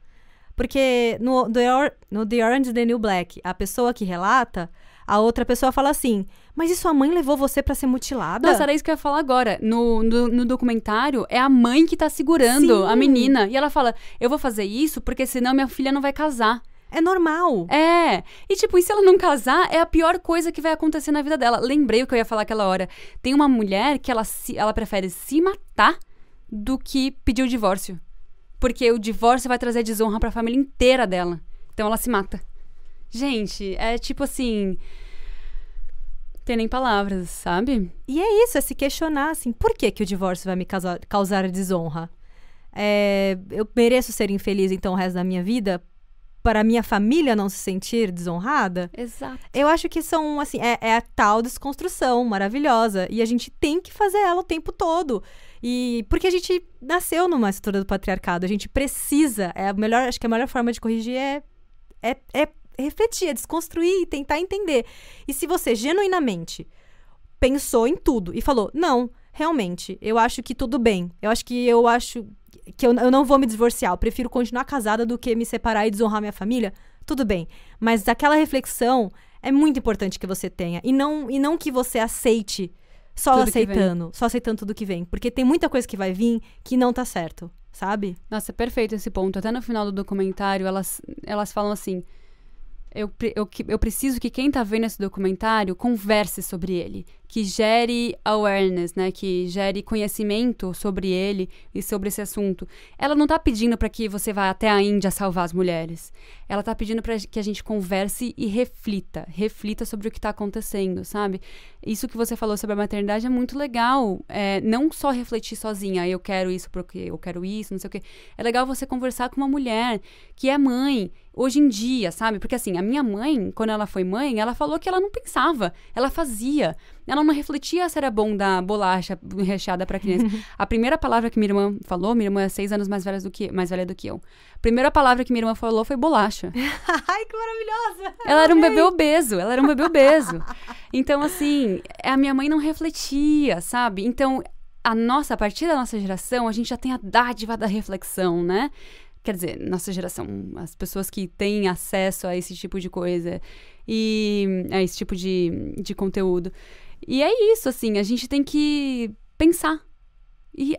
Porque no The Orange is the New Black, a pessoa que relata, a outra pessoa fala assim, mas e sua mãe levou você pra ser mutilada? Nossa, era isso que eu ia falar agora. No documentário, é a mãe que tá segurando a menina. E ela fala, eu vou fazer isso porque senão minha filha não vai casar. É normal. E tipo, e se ela não casar, é a pior coisa que vai acontecer na vida dela. Lembrei o que eu ia falar aquela hora. Tem uma mulher que ela prefere se matar do que pedir o divórcio. Porque o divórcio vai trazer desonra pra família inteira dela. Então ela se mata. Gente, é tipo assim... Tem nem palavras, sabe? E é isso, é se questionar, assim, por que o divórcio vai me causar desonra? Eu mereço ser infeliz, então, o resto da minha vida? Para a minha família não se sentir desonrada? Exato. Eu acho que são, assim, é a tal desconstrução maravilhosa. E a gente tem que fazer ela o tempo todo. E porque a gente nasceu numa estrutura do patriarcado. A gente precisa. Acho que a melhor forma de corrigir é refletir, é desconstruir e tentar entender. E se você genuinamente pensou em tudo e falou, não, realmente, eu acho que tudo bem. Eu acho que eu não vou me divorciar, eu prefiro continuar casada do que me separar e desonrar minha família, tudo bem. Mas aquela reflexão é muito importante que você tenha. E não que você aceite só aceitando tudo que vem. Porque tem muita coisa que vai vir que não tá certo, sabe? Nossa, é perfeito esse ponto. Até no final do documentário, elas falam assim... Eu preciso que quem tá vendo esse documentário converse sobre ele, que gere awareness, né? Que gere conhecimento sobre ele e sobre esse assunto. Ela não tá pedindo para que você vá até a Índia salvar as mulheres. Ela tá pedindo para que a gente converse e reflita sobre o que tá acontecendo, sabe? Isso que você falou sobre a maternidade é muito legal. Não só refletir sozinha, eu quero isso porque eu quero isso, não sei o quê. É legal você conversar com uma mulher que é mãe, hoje em dia, sabe? Porque assim, a minha mãe, quando ela foi mãe, ela falou que ela não pensava, ela fazia. Ela não refletia se era bom dar bolacha recheada pra criança. A primeira palavra que minha irmã falou, minha irmã é 6 anos mais velha do que eu. A primeira palavra que minha irmã falou foi bolacha. Ai, que maravilhosa! Ela era um bebê obeso. Então, assim, a minha mãe não refletia, sabe? Então, a partir da nossa geração, a gente já tem a dádiva da reflexão, né? Quer dizer, nossa geração, as pessoas que têm acesso a esse tipo de coisa e a esse tipo de conteúdo. E é isso, assim, a gente tem que pensar. E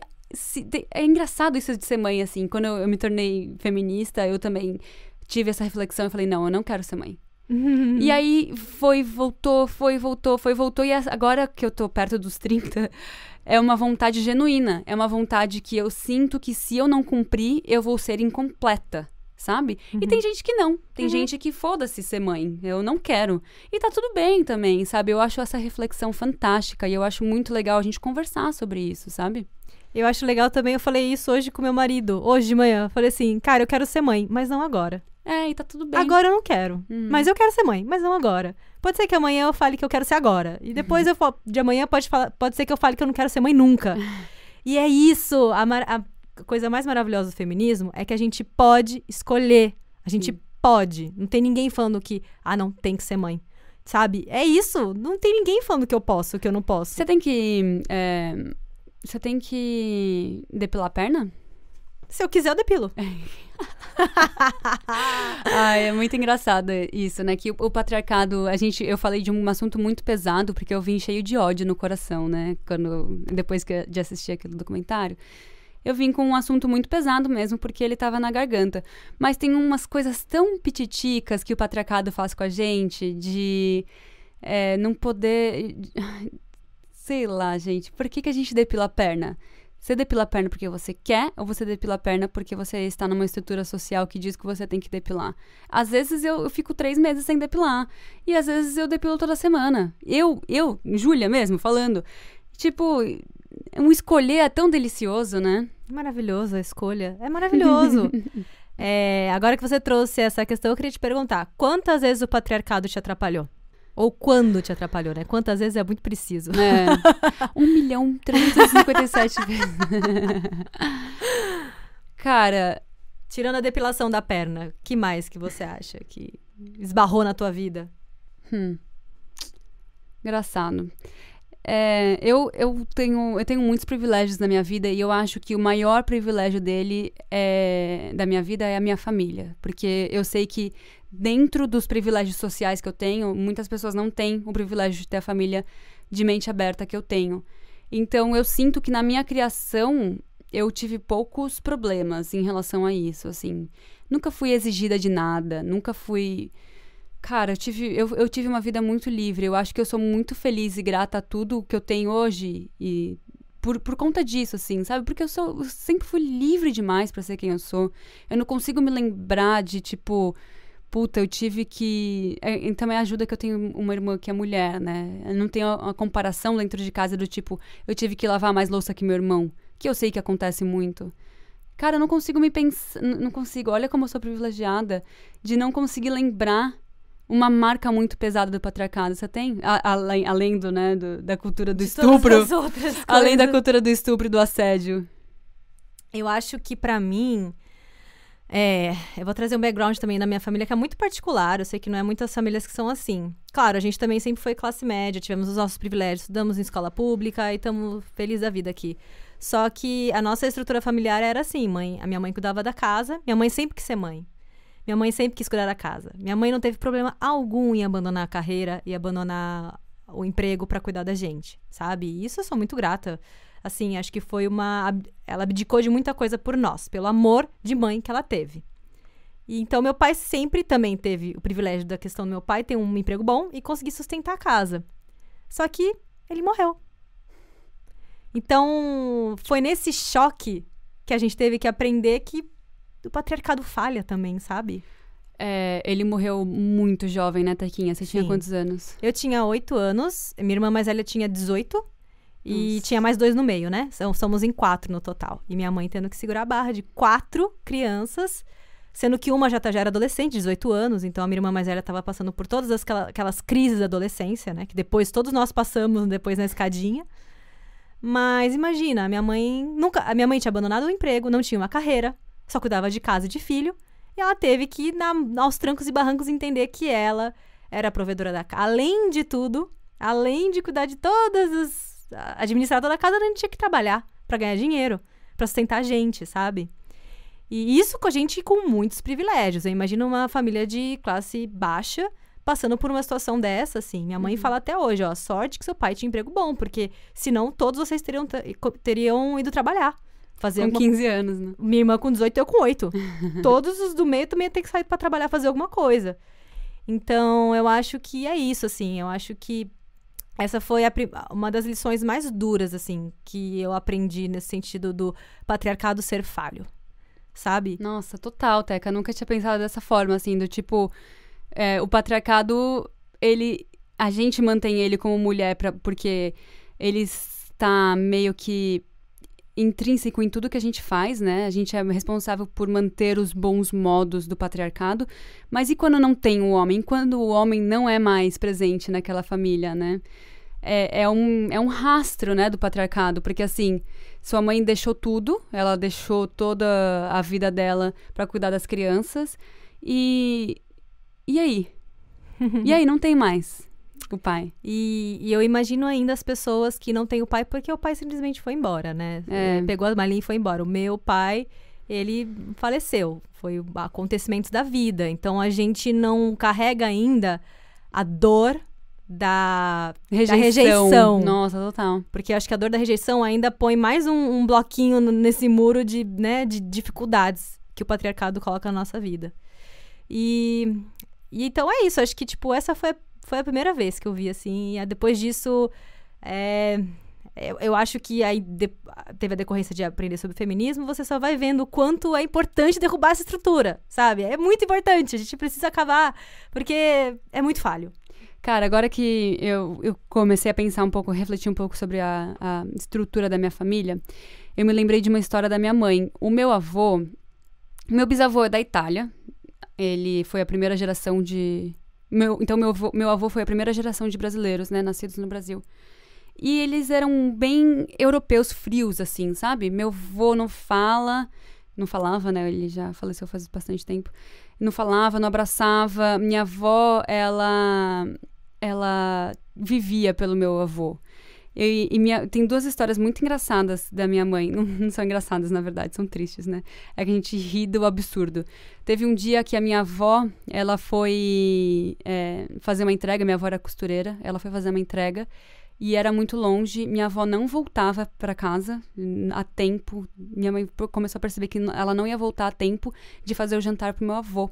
é engraçado isso de ser mãe, assim. Quando eu me tornei feminista, eu também tive essa reflexão e falei, não, eu não quero ser mãe. E aí voltou. E agora que eu tô perto dos 30, é uma vontade genuína. É uma vontade que eu sinto que se eu não cumprir, eu vou ser incompleta, sabe? E tem gente que não. Tem gente que foda-se ser mãe. Eu não quero. E tá tudo bem também, sabe? Eu acho essa reflexão fantástica e eu acho muito legal a gente conversar sobre isso, sabe? Eu acho legal também, eu falei isso hoje com meu marido, hoje de manhã. Falei assim, cara, eu quero ser mãe, mas não agora. E tá tudo bem. Agora eu não quero, mas eu quero ser mãe, mas não agora. Pode ser que amanhã eu fale que eu quero ser agora. E depois de amanhã pode ser que eu fale que eu não quero ser mãe nunca. E é isso, a coisa mais maravilhosa do feminismo é que a gente pode escolher. A gente pode. Não tem ninguém falando que, não, tem que ser mãe. Sabe? É isso. Não tem ninguém falando que eu posso, que eu não posso. Você tem que depilar a perna? Se eu quiser, eu depilo. É muito engraçado isso, né? Que o patriarcado, eu falei de um assunto muito pesado, porque eu vim cheio de ódio no coração, né? Depois de assistir aquele documentário. Eu vim com um assunto muito pesado mesmo, porque ele tava na garganta. Mas tem umas coisas tão pititicas que o patriarcado faz com a gente, de não poder... Sei lá, gente, por que a gente depila a perna? Você depila a perna porque você quer ou você depila a perna porque você está numa estrutura social que diz que você tem que depilar? Às vezes eu fico 3 meses sem depilar e às vezes eu depilo toda semana. Júlia mesmo, falando. Tipo, um escolher é tão delicioso, né? Maravilhoso a escolha. É maravilhoso. Agora que você trouxe essa questão, eu queria te perguntar. Quantas vezes o patriarcado te atrapalhou? Ou quando te atrapalhou, né? Quantas vezes é muito preciso. 1.357 vezes. Cara... Tirando a depilação da perna, que mais que você acha que esbarrou na tua vida? Engraçado. Eu tenho muitos privilégios na minha vida e eu acho que o maior privilégio da minha vida é a minha família. Porque eu sei que dentro dos privilégios sociais que eu tenho, muitas pessoas não têm o privilégio de ter a família de mente aberta que eu tenho. Então, eu sinto que na minha criação, eu tive poucos problemas em relação a isso, assim. Nunca fui exigida de nada, nunca fui... Cara, eu tive uma vida muito livre. Eu acho que eu sou muito feliz e grata a tudo que eu tenho hoje e... Por conta disso, assim, sabe? Porque eu sempre fui livre demais pra ser quem eu sou. Eu não consigo me lembrar de, tipo... Puta, eu tive que... também ajuda que eu tenho uma irmã que é mulher, né? Eu não tenho uma comparação dentro de casa do tipo... Eu tive que lavar mais louça que meu irmão. Que eu sei que acontece muito. Cara, eu não consigo me pensar... Não consigo. Olha como eu sou privilegiada. De não conseguir lembrar uma marca muito pesada do patriarcado. Você tem? Além da cultura do estupro. Além da cultura do estupro e do assédio. Eu acho que pra mim... eu vou trazer um background também da minha família que é muito particular. Eu sei que não é muitas famílias que são assim. Claro, a gente também sempre foi classe média, tivemos os nossos privilégios, estudamos em escola pública e estamos felizes da vida aqui. Só que a nossa estrutura familiar era assim, a minha mãe cuidava da casa, minha mãe sempre quis ser mãe. Minha mãe sempre quis cuidar da casa. Minha mãe não teve problema algum em abandonar a carreira e abandonar o emprego pra cuidar da gente, sabe? E isso eu sou muito grata. Assim, acho que foi ela abdicou de muita coisa por nós, pelo amor de mãe que ela teve. E então, meu pai sempre também teve o privilégio da questão do meu pai ter um emprego bom e conseguir sustentar a casa. Só que ele morreu. Então, foi nesse choque que a gente teve que aprender que o patriarcado falha também, sabe? Ele morreu muito jovem, né, Taquinha? Você tinha quantos anos? Eu tinha 8 anos, minha irmã mais velha tinha 18 e tinha mais 2 no meio, né? Somos em 4 no total. E minha mãe tendo que segurar a barra de 4 crianças, sendo que uma já era adolescente, 18 anos, então a minha irmã mais velha estava passando por todas aquelas crises da adolescência, né? Que depois todos nós passamos depois na escadinha. Mas imagina, a minha mãe tinha abandonado o emprego, não tinha uma carreira, só cuidava de casa e de filho, e ela teve que, aos trancos e barrancos, entender que ela era a provedora da casa. Além de tudo, além de cuidar de administrar toda a casa, a gente tinha que trabalhar pra ganhar dinheiro, pra sustentar a gente, sabe? E isso com a gente com muitos privilégios. Eu imagino uma família de classe baixa passando por uma situação dessa, assim. Minha mãe fala até hoje, sorte que seu pai tinha emprego bom, porque senão todos vocês teriam ido trabalhar. Com 15 anos, né? Minha irmã com 18 e eu com 8. Todos os do meio também iam ter que sair pra trabalhar, fazer alguma coisa. Então, eu acho que é isso, assim. Eu acho que essa foi uma das lições mais duras, assim, que eu aprendi nesse sentido do patriarcado ser falho, sabe? Nossa, total, Teca. Nunca tinha pensado dessa forma, assim, do tipo... o patriarcado, a gente mantém ele como mulher porque ele está meio que intrínseco em tudo que a gente faz, né? A gente é responsável por manter os bons modos do patriarcado. Mas e quando não tem o homem? Quando o homem não é mais presente naquela família, né? É um rastro, né, do patriarcado. Porque, assim, sua mãe deixou tudo. Ela deixou toda a vida dela para cuidar das crianças. E aí? E aí, não tem mais o pai. E eu imagino ainda as pessoas que não têm o pai porque o pai simplesmente foi embora, né? Pegou a malinha e foi embora. O meu pai, ele faleceu. Foi acontecimentos da vida. Então, a gente não carrega ainda a dor da rejeição. Nossa, total. Porque eu acho que a dor da rejeição ainda põe mais um bloquinho nesse muro de dificuldades que o patriarcado coloca na nossa vida. E então é isso, acho que, tipo, essa foi a primeira vez que eu vi, assim, e depois disso, eu acho que aí teve a decorrência de aprender sobre feminismo, você só vai vendo o quanto é importante derrubar essa estrutura, sabe? É muito importante, a gente precisa acabar, porque é muito falho. Cara, agora que eu comecei a pensar um pouco, refletir um pouco sobre a estrutura da minha família, eu me lembrei de uma história da minha mãe. Meu bisavô é da Itália. Ele foi a primeira geração Então, meu avô foi a primeira geração de brasileiros, né? Nascidos no Brasil. E eles eram bem europeus frios, assim, sabe? Meu avô não falava, né? Ele já faleceu faz bastante tempo. Não falava, não abraçava. Minha avó, ela vivia pelo meu avô. Tem duas histórias muito engraçadas da minha mãe. Não são engraçadas, na verdade, são tristes, né? É que a gente ri do absurdo. Teve um dia que a minha avó, ela foi fazer uma entrega. Minha avó era costureira. Ela foi fazer uma entrega e era muito longe. Minha avó não voltava para casa a tempo. Minha mãe começou a perceber que ela não ia voltar a tempo de fazer o jantar pro meu avô.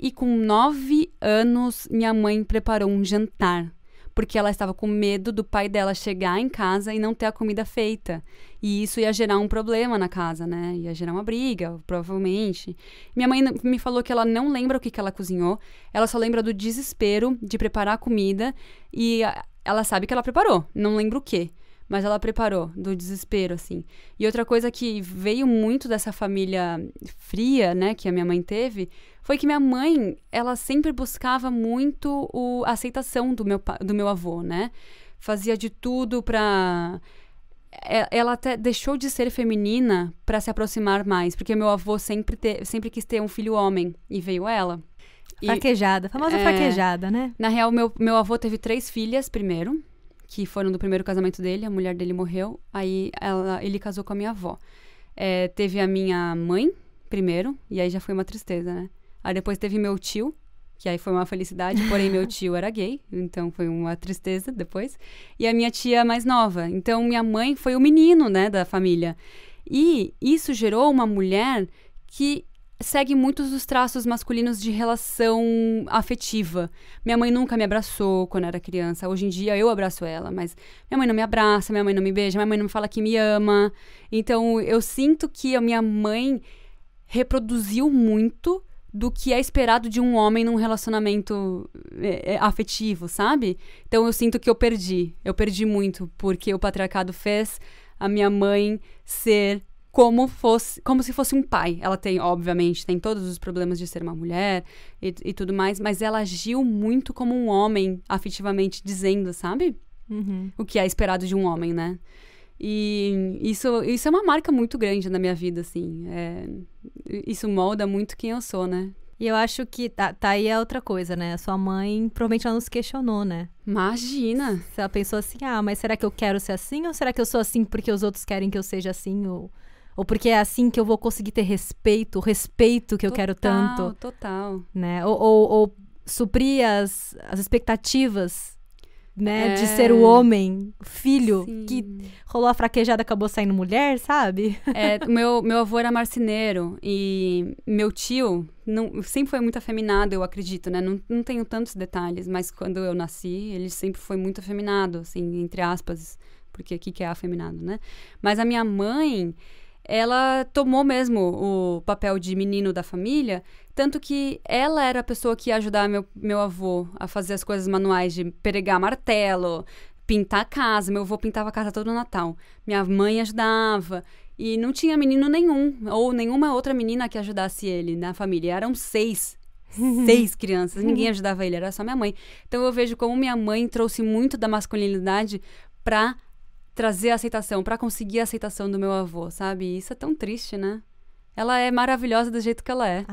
E com 9 anos, minha mãe preparou um jantar. Porque ela estava com medo do pai dela chegar em casa e não ter a comida feita. E isso ia gerar um problema na casa, né? Ia gerar uma briga, provavelmente. Minha mãe me falou que ela não lembra o que ela cozinhou. Ela só lembra do desespero de preparar a comida. E ela sabe que ela preparou. Não lembra o quê. Mas ela preparou, do desespero, assim. E outra coisa que veio muito dessa família fria, né? Que a minha mãe teve... foi que minha mãe, ela sempre buscava muito a aceitação do meu avô, né? Fazia de tudo pra... Ela até deixou de ser feminina pra se aproximar mais. Porque meu avô sempre quis ter um filho homem. E veio ela. Fraquejada, famosa fraquejada, né? Na real, meu avô teve 3 filhas primeiro. Que foram do primeiro casamento dele. A mulher dele morreu. Aí ele casou com a minha avó. Teve a minha mãe primeiro. E aí já foi uma tristeza, né? Aí depois teve meu tio, que aí foi uma felicidade, porém meu tio era gay, então foi uma tristeza depois. E a minha tia mais nova. Então minha mãe foi o menino, né, da família. E isso gerou uma mulher que segue muitos dos traços masculinos de relação afetiva. Minha mãe nunca me abraçou quando era criança. Hoje em dia eu abraço ela, mas minha mãe não me abraça, minha mãe não me beija, minha mãe não me fala que me ama. Então eu sinto que a minha mãe reproduziu muito do que é esperado de um homem num relacionamento afetivo, sabe? Então eu sinto que eu perdi muito, porque o patriarcado fez a minha mãe ser como se fosse um pai. Ela obviamente, tem todos os problemas de ser uma mulher e tudo mais, mas ela agiu muito como um homem, afetivamente dizendo, sabe? Uhum. O que é esperado de um homem, né? E isso é uma marca muito grande na minha vida, assim. Isso molda muito quem eu sou, né? E eu acho que tá aí é outra coisa, né? A sua mãe, provavelmente ela nos questionou, né? Imagina! Se ela pensou assim, mas será que eu quero ser assim? Ou será que eu sou assim porque os outros querem que eu seja assim? Ou porque é assim que eu vou conseguir ter respeito, o respeito que eu quero tanto? Total. Né? Ou suprir as expectativas né, de ser o homem, filho, Sim. que rolou a fraquejada, acabou saindo mulher, sabe? Meu avô era marceneiro e meu tio sempre foi muito afeminado, eu acredito, né? Não tenho tantos detalhes, mas quando eu nasci, ele sempre foi muito afeminado, assim, entre aspas, porque o que é afeminado, né? Mas a minha mãe, ela tomou mesmo o papel de menino da família, tanto que ela era a pessoa que ia ajudar meu avô a fazer as coisas manuais de pregar martelo, pintar a casa. Meu avô pintava a casa todo Natal. Minha mãe ajudava. E não tinha menino nenhum, ou nenhuma outra menina que ajudasse ele na família. Eram 6 crianças, ninguém ajudava ele, era só minha mãe. Então eu vejo como minha mãe trouxe muito da masculinidade pra trazer a aceitação, pra conseguir a aceitação do meu avô, sabe? E isso é tão triste, né? Ela é maravilhosa do jeito que ela é.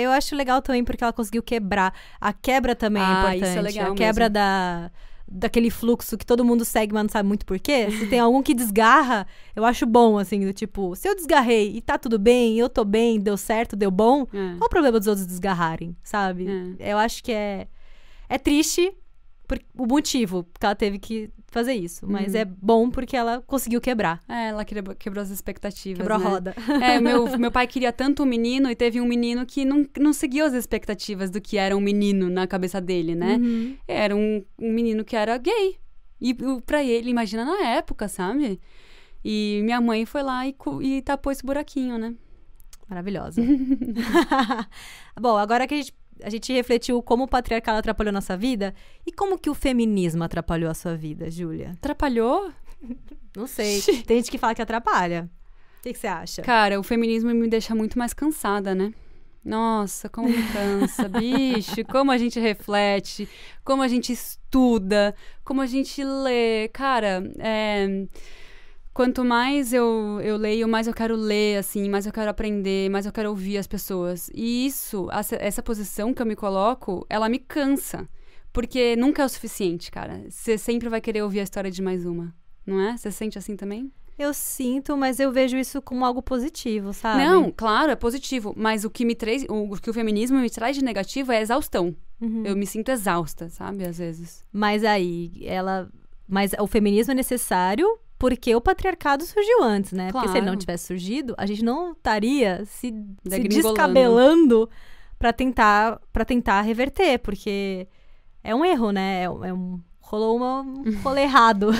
Eu acho legal também porque ela conseguiu quebrar. A quebra também é importante. Isso é legal a quebra mesmo. daquele fluxo que todo mundo segue, mas não sabe muito por quê. Se tem algum que desgarra, eu acho bom, assim, do tipo, se eu desgarrei e tá tudo bem, eu tô bem, deu certo, deu bom, qual o problema dos outros desgarrarem, sabe? Eu acho que é triste o motivo que ela teve que fazer isso. Mas é bom porque ela conseguiu quebrar. Ela quebrou as expectativas, Quebrou né? a roda. Meu pai queria tanto um menino e teve um menino que não seguiu as expectativas do que era um menino na cabeça dele, né? Era um menino que era gay. E pra ele, imagina na época, sabe? E minha mãe foi lá e tapou esse buraquinho, né? Maravilhosa. Bom, agora que a gente refletiu como o patriarcado atrapalhou nossa vida. E como que o feminismo atrapalhou a sua vida, Júlia? Atrapalhou? Não sei. Tem gente que fala que atrapalha. O que você acha? Cara, o feminismo me deixa muito mais cansada, né? Nossa, como me cansa, bicho. Como a gente reflete, como a gente estuda, como a gente lê. Cara, quanto mais eu leio, mais eu quero ler, assim, mais eu quero aprender, mais eu quero ouvir as pessoas. E essa posição que eu me coloco, ela me cansa. Porque nunca é o suficiente, cara. Você sempre vai querer ouvir a história de mais uma, não é? Você sente assim também? Eu sinto, mas eu vejo isso como algo positivo, sabe? Não, claro, é positivo. Mas o que o feminismo me traz de negativo é a exaustão. Eu me sinto exausta, sabe? Às vezes. Mas mas o feminismo é necessário porque o patriarcado surgiu antes, né? Claro. Porque se ele não tivesse surgido, a gente não estaria se Degringolando. descabelando pra tentar reverter, porque é um erro, né? Rolou um rolê errado.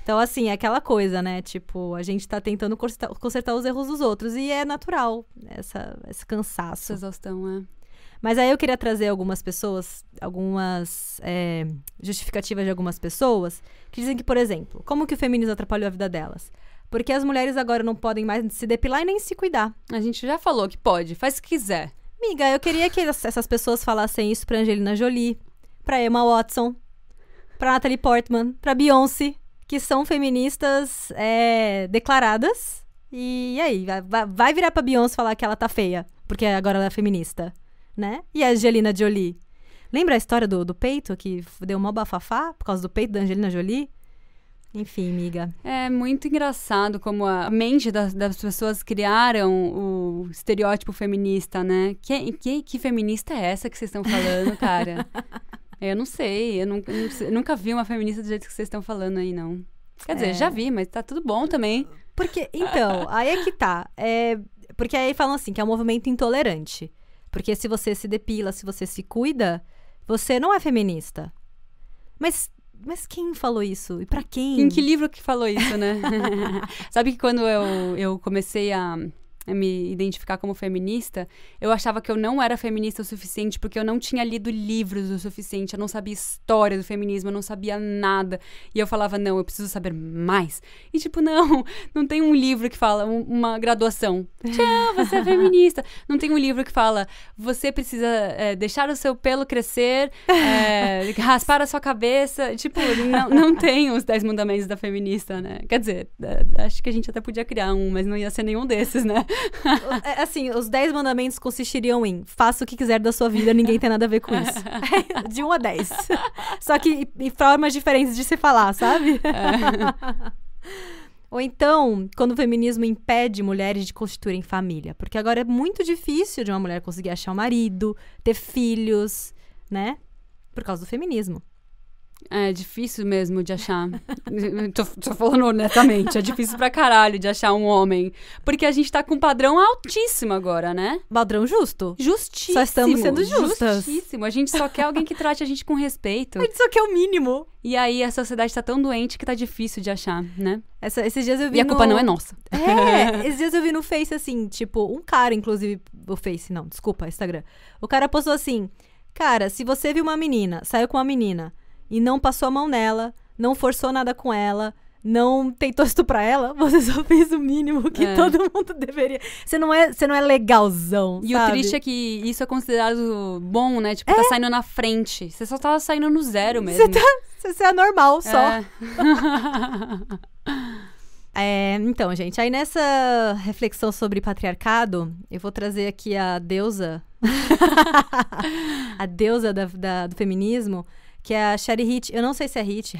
Então, assim, é aquela coisa, né? Tipo, a gente tá tentando consertar os erros dos outros e é natural esse cansaço. Essa exaustão, Mas aí eu queria trazer algumas justificativas de algumas pessoas que dizem que, por exemplo, como que o feminismo atrapalhou a vida delas? Porque as mulheres agora não podem mais se depilar e nem se cuidar. A gente já falou que pode, faz o que quiser. Miga, eu queria que essas pessoas falassem isso pra Angelina Jolie, pra Emma Watson, pra Natalie Portman, pra Beyoncé, que são feministas declaradas. E aí, vai virar pra Beyoncé falar que ela tá feia, porque agora ela é feminista, né? E a Angelina Jolie? Lembra a história do peito, que deu mó bafafá por causa do peito da Angelina Jolie? Enfim, miga. É muito engraçado como a mente das pessoas criaram o estereótipo feminista, né? Que feminista é essa que vocês estão falando, cara? Eu não sei, eu nunca vi uma feminista do jeito que vocês estão falando aí, não. Quer dizer, já vi, mas tá tudo bom também. Porque, então, aí é que tá. Porque aí falam assim, que é um movimento intolerante. Porque se você se depila, se você se cuida, você não é feminista. Mas quem falou isso? E pra quem? Em que livro que falou isso, né? Sabe que quando eu comecei a me identificar como feminista, eu achava que eu não era feminista o suficiente porque eu não tinha lido livros o suficiente, eu não sabia história do feminismo, eu não sabia nada. E eu falava, não, eu preciso saber mais. E tipo, não tem um livro que fala, uma graduação. Tchau, você é feminista. Não tem um livro que fala, você precisa deixar o seu pelo crescer, raspar a sua cabeça. Tipo, não tem os 10 mandamentos da feminista, né? Quer dizer, acho que a gente até podia criar um, mas não ia ser nenhum desses, né? Assim, os 10 mandamentos consistiriam em faça o que quiser da sua vida, ninguém tem nada a ver com isso. De 1 a 10. Só que em formas diferentes de se falar, sabe? Ou então, quando o feminismo impede mulheres de constituírem família. Porque agora é muito difícil de uma mulher conseguir achar um marido, ter filhos, né? Por causa do feminismo. É difícil mesmo de achar. Tô falando honestamente, é difícil pra caralho de achar um homem. Porque a gente tá com um padrão altíssimo agora, né? Padrão justo. Justíssimo. Só estamos sendo justas. Justíssimo. A gente só quer alguém que trate a gente com respeito. A gente só quer o mínimo. E aí a sociedade tá tão doente que tá difícil de achar, né? Esses dias eu vi E a culpa não é nossa. Esses dias eu vi no Face, assim, tipo, um cara, inclusive, o Face, não, desculpa, Instagram. O cara postou assim, cara, se você viu uma menina, saiu com uma menina e não passou a mão nela, não forçou nada com ela, não tentou estuprar ela, você só fez o mínimo que todo mundo deveria. Você não é legalzão, e sabe? o triste é que isso é considerado bom, né? Tipo, tá saindo na frente. Você só tá saindo no zero mesmo. Você é normal, só. É. Então, gente, aí nessa reflexão sobre patriarcado, eu vou trazer aqui a deusa, a deusa do feminismo, que é a Sherry Hitch. Eu não sei se é Hitch,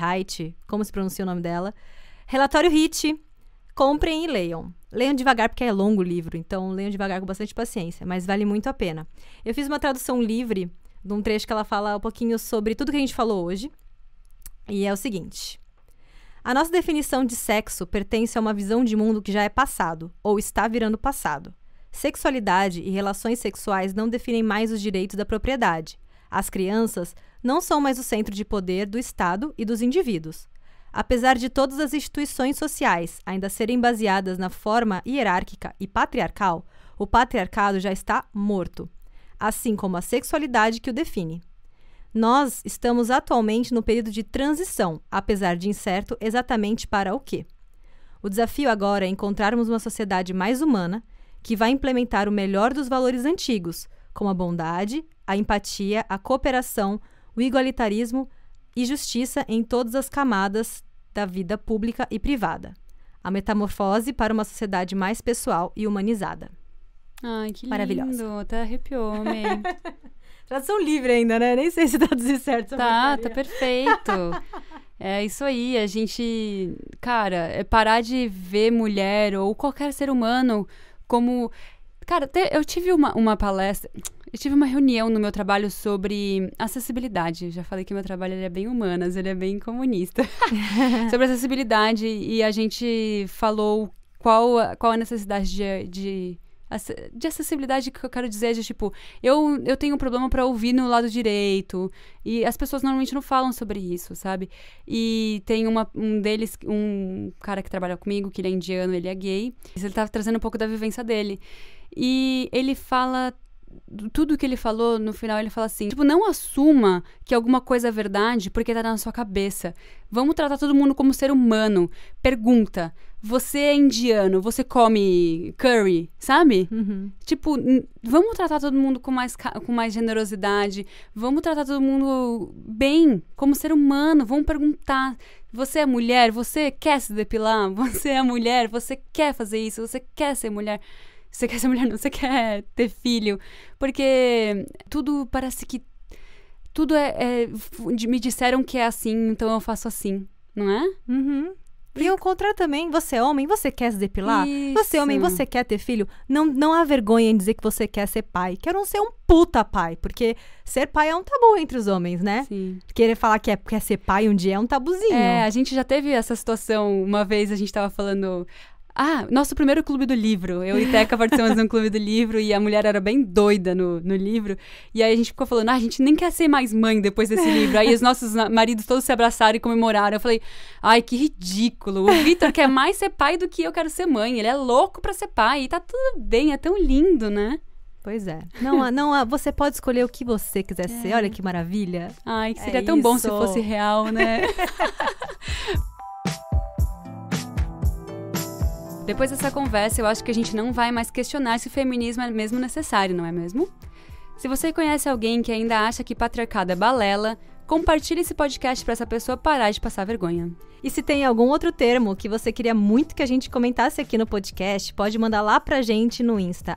como se pronuncia o nome dela. Relatório Hitch, comprem e leiam. Leiam devagar, porque é longo o livro, então leiam devagar com bastante paciência, mas vale muito a pena. Eu fiz uma tradução livre de um trecho que ela fala um pouquinho sobre tudo que a gente falou hoje, e é o seguinte: a nossa definição de sexo pertence a uma visão de mundo que já é passado, ou está virando passado. Sexualidade e relações sexuais não definem mais os direitos da propriedade. As crianças não são mais o centro de poder do Estado e dos indivíduos. Apesar de todas as instituições sociais ainda serem baseadas na forma hierárquica e patriarcal, o patriarcado já está morto, assim como a sexualidade que o define. Nós estamos atualmente no período de transição, apesar de incerto exatamente para o quê. O desafio agora é encontrarmos uma sociedade mais humana que vai implementar o melhor dos valores antigos, como a bondade, a empatia, a cooperação, o igualitarismo e justiça em todas as camadas da vida pública e privada. A metamorfose para uma sociedade mais pessoal e humanizada. Ai, que lindo. Maravilhosa. Até arrepiou, amei. Tradução livre ainda, né? Nem sei se traduzir certo. Tá perfeito. É isso aí, a gente... Cara, é parar de ver mulher ou qualquer ser humano como... Cara, eu tive uma palestra... Eu tive uma reunião no meu trabalho sobre acessibilidade. Já falei que meu trabalho ele é bem humanas, ele é bem comunista. Sobre acessibilidade. E a gente falou qual a necessidade de acessibilidade que eu quero dizer. De tipo, eu tenho um problema pra ouvir no lado direito. E as pessoas normalmente não falam sobre isso, sabe? E tem um deles, um cara que trabalha comigo, que ele é indiano, ele é gay. Ele tá trazendo um pouco da vivência dele. E ele fala... Tudo que ele falou, no final ele fala assim, tipo, não assuma que alguma coisa é verdade porque tá na sua cabeça. Vamos tratar todo mundo como ser humano. Pergunta, você é indiano, você come curry, sabe? Uhum. Tipo, vamos tratar todo mundo com mais generosidade. Vamos tratar todo mundo bem, como ser humano. Vamos perguntar, você é mulher? Você quer se depilar? Você é mulher? Você quer fazer isso? Você quer ser mulher? Você quer ser mulher, não, você quer ter filho. Porque tudo parece que... Tudo me disseram que é assim, então eu faço assim, não é? Uhum. E o contrário também, você é homem, você quer se depilar? Isso. Você é homem, você quer ter filho? Não há vergonha em dizer que você quer ser pai. Quero não ser um puta pai, porque ser pai é um tabu entre os homens, né? Sim. Querer falar que quer ser pai um dia é um tabuzinho. A gente já teve essa situação, uma vez a gente tava falando... nosso primeiro clube do livro. Eu e Teca participamos de um clube do livro e a mulher era bem doida no livro. E aí a gente ficou falando, a gente nem quer ser mais mãe depois desse livro. Aí os nossos maridos todos se abraçaram e comemoraram. Eu falei, ai, que ridículo. O Vitor quer mais ser pai do que eu quero ser mãe. Ele é louco pra ser pai. E tá tudo bem, é tão lindo, né? Pois é. Você pode escolher o que você quiser ser. Olha que maravilha. Ai, que seria tão bom se fosse real, né? Depois dessa conversa, eu acho que a gente não vai mais questionar se o feminismo é mesmo necessário, não é mesmo? Se você conhece alguém que ainda acha que patriarcado é balela, compartilhe esse podcast para essa pessoa parar de passar vergonha. E se tem algum outro termo que você queria muito que a gente comentasse aqui no podcast, pode mandar lá pra gente no Insta,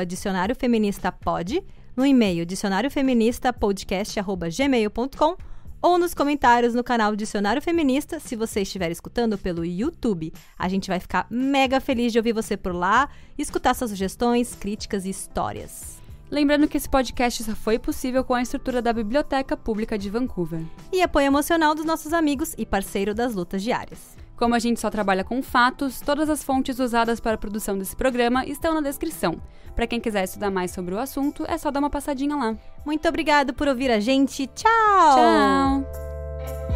@dicionariofeministapod, no e-mail dicionariofeministapodcast@gmail.com ou nos comentários no canal Dicionário Feminista, se você estiver escutando pelo YouTube. A gente vai ficar mega feliz de ouvir você por lá e escutar suas sugestões, críticas e histórias. Lembrando que esse podcast só foi possível com a estrutura da Biblioteca Pública de Vancouver. E apoio emocional dos nossos amigos e parceiro das lutas diárias. Como a gente só trabalha com fatos, todas as fontes usadas para a produção desse programa estão na descrição. Para quem quiser estudar mais sobre o assunto, é só dar uma passadinha lá. Muito obrigado por ouvir a gente. Tchau! Tchau!